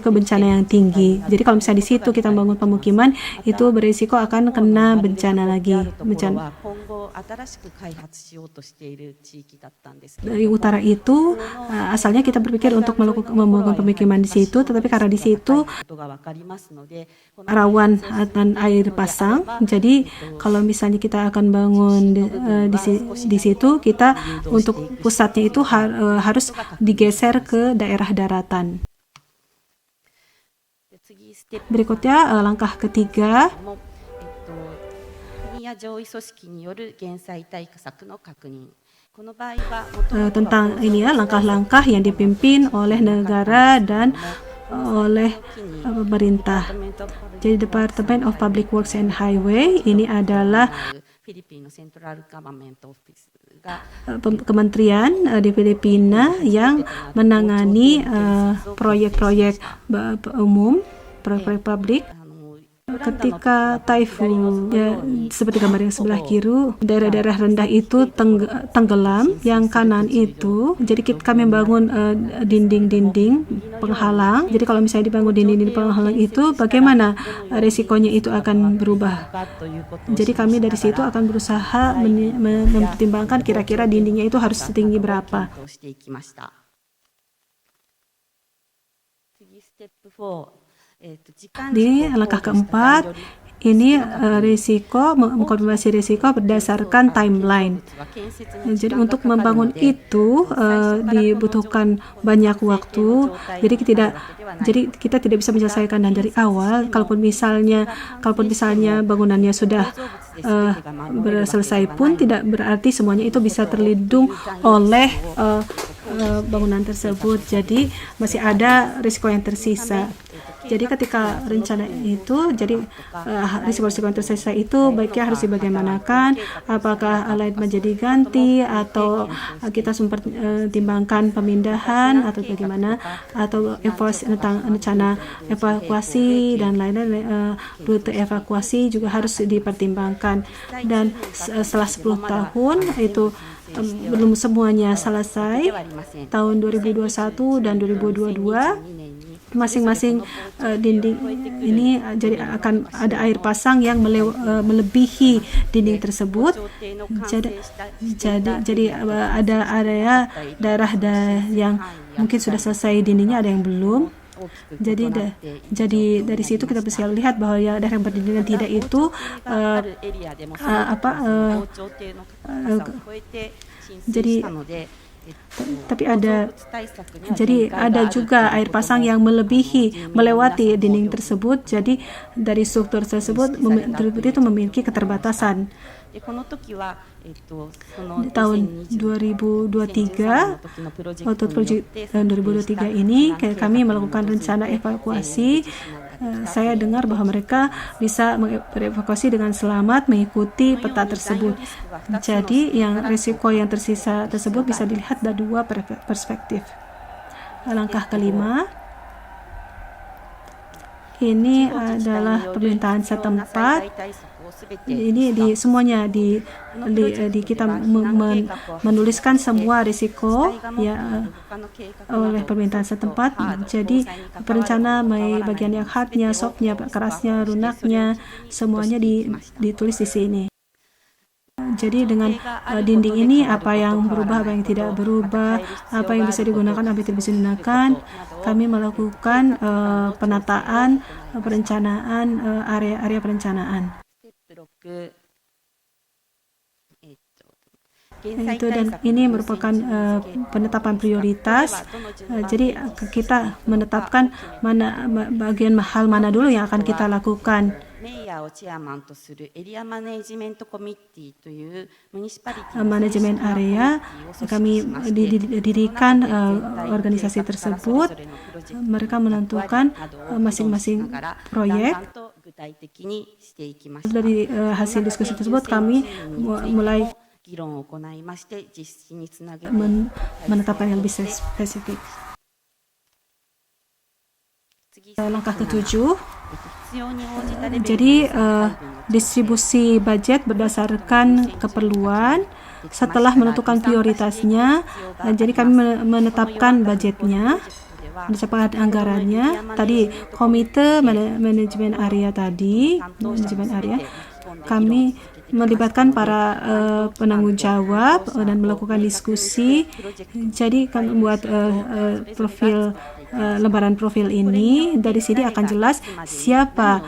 bencana yang tinggi. Jadi kalau misalnya di situ kita membangun pemukiman, itu berisiko akan kena bencana lagi. Dari utara itu asalnya kita berpikir untuk membangun pemukiman di situ, tetapi karena di situ rawan akan air pasang, jadi kalau misalnya kita akan bangun di situ, kita untuk pusatnya itu harus digeser ke daerah daratan. Berikutnya langkah ketiga, tentang ini ya, langkah-langkah yang dipimpin oleh negara dan oleh pemerintah. Jadi Department of Public Works and Highway ini adalah kementerian di Filipina yang menangani proyek-proyek umum, proyek publik. Ketika taifun, ya, seperti gambar yang sebelah kiri, daerah-daerah rendah itu tenggelam, yang kanan itu, jadi kami membangun dinding-dinding penghalang. Jadi kalau misalnya dibangun dinding-dinding penghalang itu, bagaimana resikonya itu akan berubah. Jadi kami dari situ akan berusaha mempertimbangkan kira-kira dindingnya itu harus setinggi berapa. Di langkah keempat, ini risiko, mengkonfirmasi risiko berdasarkan timeline. Jadi untuk membangun itu dibutuhkan banyak waktu. Jadi kita tidak bisa menyelesaikan dari awal. Kalaupun misalnya bangunannya sudah selesai pun, tidak berarti semuanya itu bisa terlindung oleh bangunan tersebut. Jadi masih ada risiko yang tersisa. Jadi ketika rencana itu, jadi risiko-risiko yang tersisa itu baiknya harus dibagaimanakan, apakah alignment jadi ganti, atau kita mempertimbangkan pemindahan, atau bagaimana, atau tentang rencana evakuasi dan lain-lain, rute evakuasi juga harus dipertimbangkan. Dan setelah 10 tahun itu belum semuanya selesai, tahun 2021 dan 2022 masing-masing dinding ini jadi akan ada air pasang yang melebihi dinding tersebut. Jadi ada area daerah yang mungkin sudah selesai dindingnya, ada yang belum. Jadi dari situ kita bisa lihat bahwa ya daerah yang berdinding tidak itu tapi ada juga air pasang yang melewati dinding tersebut. Jadi dari struktur tersebut itu memiliki keterbatasan. Di tahun 2023, waktu proyek 2023 ini kami melakukan rencana evakuasi. Saya dengar bahwa mereka bisa mengevakuasi dengan selamat mengikuti peta tersebut. Jadi yang risiko yang tersisa tersebut bisa dilihat dari dua perspektif. Langkah kelima, ini adalah pemerintahan setempat Ini semuanya kita menuliskan semua risiko ya oleh pemerintahan setempat. Jadi perencana bagian yang hardnya, softnya, kerasnya, lunaknya, semuanya ditulis di sini. Jadi dengan dinding ini apa yang berubah, apa yang tidak berubah, apa yang bisa digunakan, apa yang tidak bisa digunakan. Kami melakukan penataan, perencanaan, area-area perencanaan. Itu dan ini merupakan penetapan prioritas. Jadi kita menetapkan bagian hal mana dulu yang akan kita lakukan. Manajemen area, kami didirikan organisasi tersebut. Mereka menentukan masing-masing proyek. Dari hasil diskusi tersebut kami mulai menetapkan yang lebih spesifik. Langkah ketujuh, jadi distribusi budget berdasarkan keperluan. Setelah menentukan prioritasnya, jadi kami menetapkan budgetnya, menetapkan anggarannya. Tadi komite manajemen area kami melibatkan para penanggung jawab dan melakukan diskusi. Jadi kami membuat lembaran profil ini. Dari sini akan jelas siapa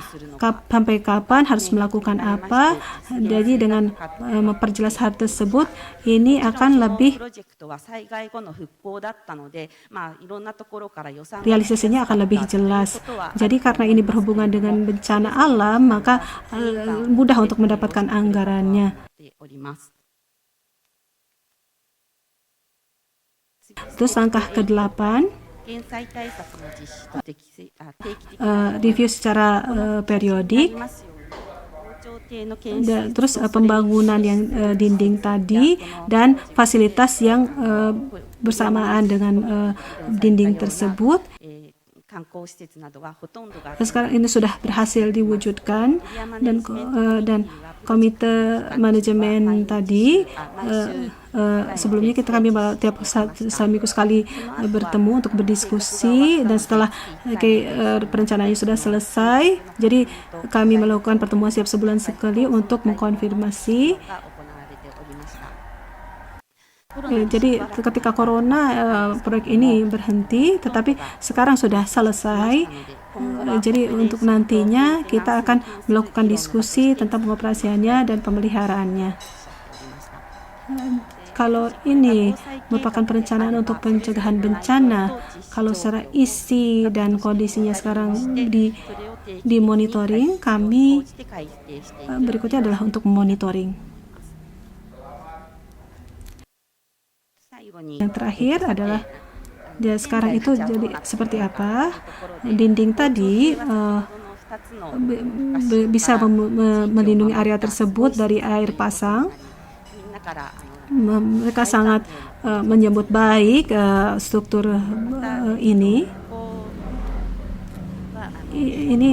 sampai kapan harus melakukan apa. Jadi dengan memperjelas hal tersebut, ini akan lebih realisasinya akan lebih jelas. Jadi karena ini berhubungan dengan bencana alam, maka mudah untuk mendapatkan anggarannya. Terus langkah ke-8, review secara periodik. Terus pembangunan yang dinding tadi dan fasilitas yang bersamaan dengan dinding tersebut. Sekarang ini sudah berhasil diwujudkan dan komite manajemen tadi sebelumnya kami tiap seminggu sekali bertemu untuk berdiskusi, dan setelah perencanaannya sudah selesai, jadi kami melakukan pertemuan setiap sebulan sekali untuk mengkonfirmasi. Jadi ketika corona proyek ini berhenti, tetapi sekarang sudah selesai. Jadi untuk nantinya kita akan melakukan diskusi tentang pengoperasiannya dan pemeliharaannya. Kalau ini merupakan perencanaan untuk pencegahan bencana, kalau secara isi dan kondisinya sekarang di monitoring, kami berikutnya adalah untuk monitoring. Yang terakhir adalah sekarang itu jadi seperti apa. Dinding tadi bisa melindungi area tersebut dari air pasang. Mereka sangat menyambut baik struktur ini. Ini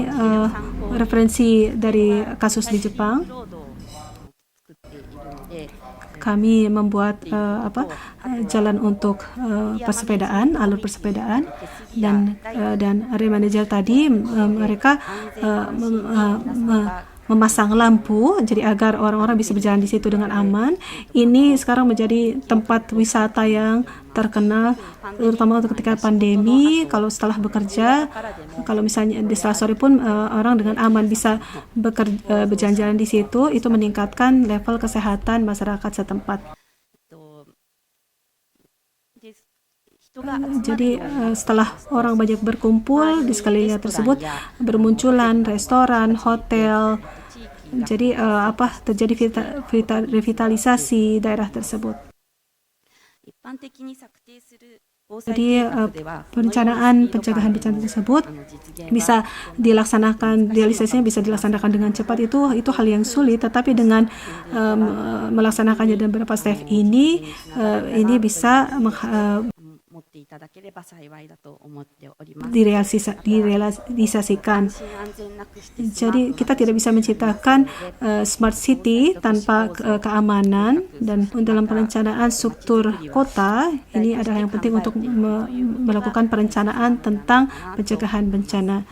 referensi dari kasus di Jepang. Kami membuat jalan untuk persepedaan, alur persepedaan, dan area manager tadi mereka memasang lampu jadi agar orang-orang bisa berjalan di situ dengan aman. Ini sekarang menjadi tempat wisata yang terkenal, terutama ketika pandemi. Kalau setelah bekerja, kalau misalnya di setelah sore pun orang dengan aman bisa berjalan-jalan di situ, itu meningkatkan level kesehatan masyarakat setempat. Jadi setelah orang banyak berkumpul di sekelilingnya tersebut, bermunculan restoran, hotel. Jadi terjadi revitalisasi daerah tersebut. Jadi perencanaan pencegahan bencana tersebut bisa dilaksanakan, realisasinya bisa dilaksanakan dengan cepat. Itu hal yang sulit, tetapi dengan melaksanakannya dan beberapa step ini bisa っていただければ幸いだと思っております。 direalisasikan. 安心安全なくして Jadi kita tidak bisa menciptakan smart city tanpa keamanan, dan dalam perencanaan struktur kota ini adalah yang penting untuk melakukan perencanaan tentang pencegahan bencana.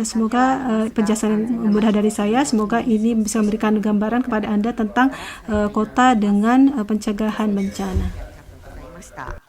Semoga penjelasan mudah dari saya, semoga ini bisa memberikan gambaran kepada Anda tentang kota dengan pencegahan bencana. ありがとうございました。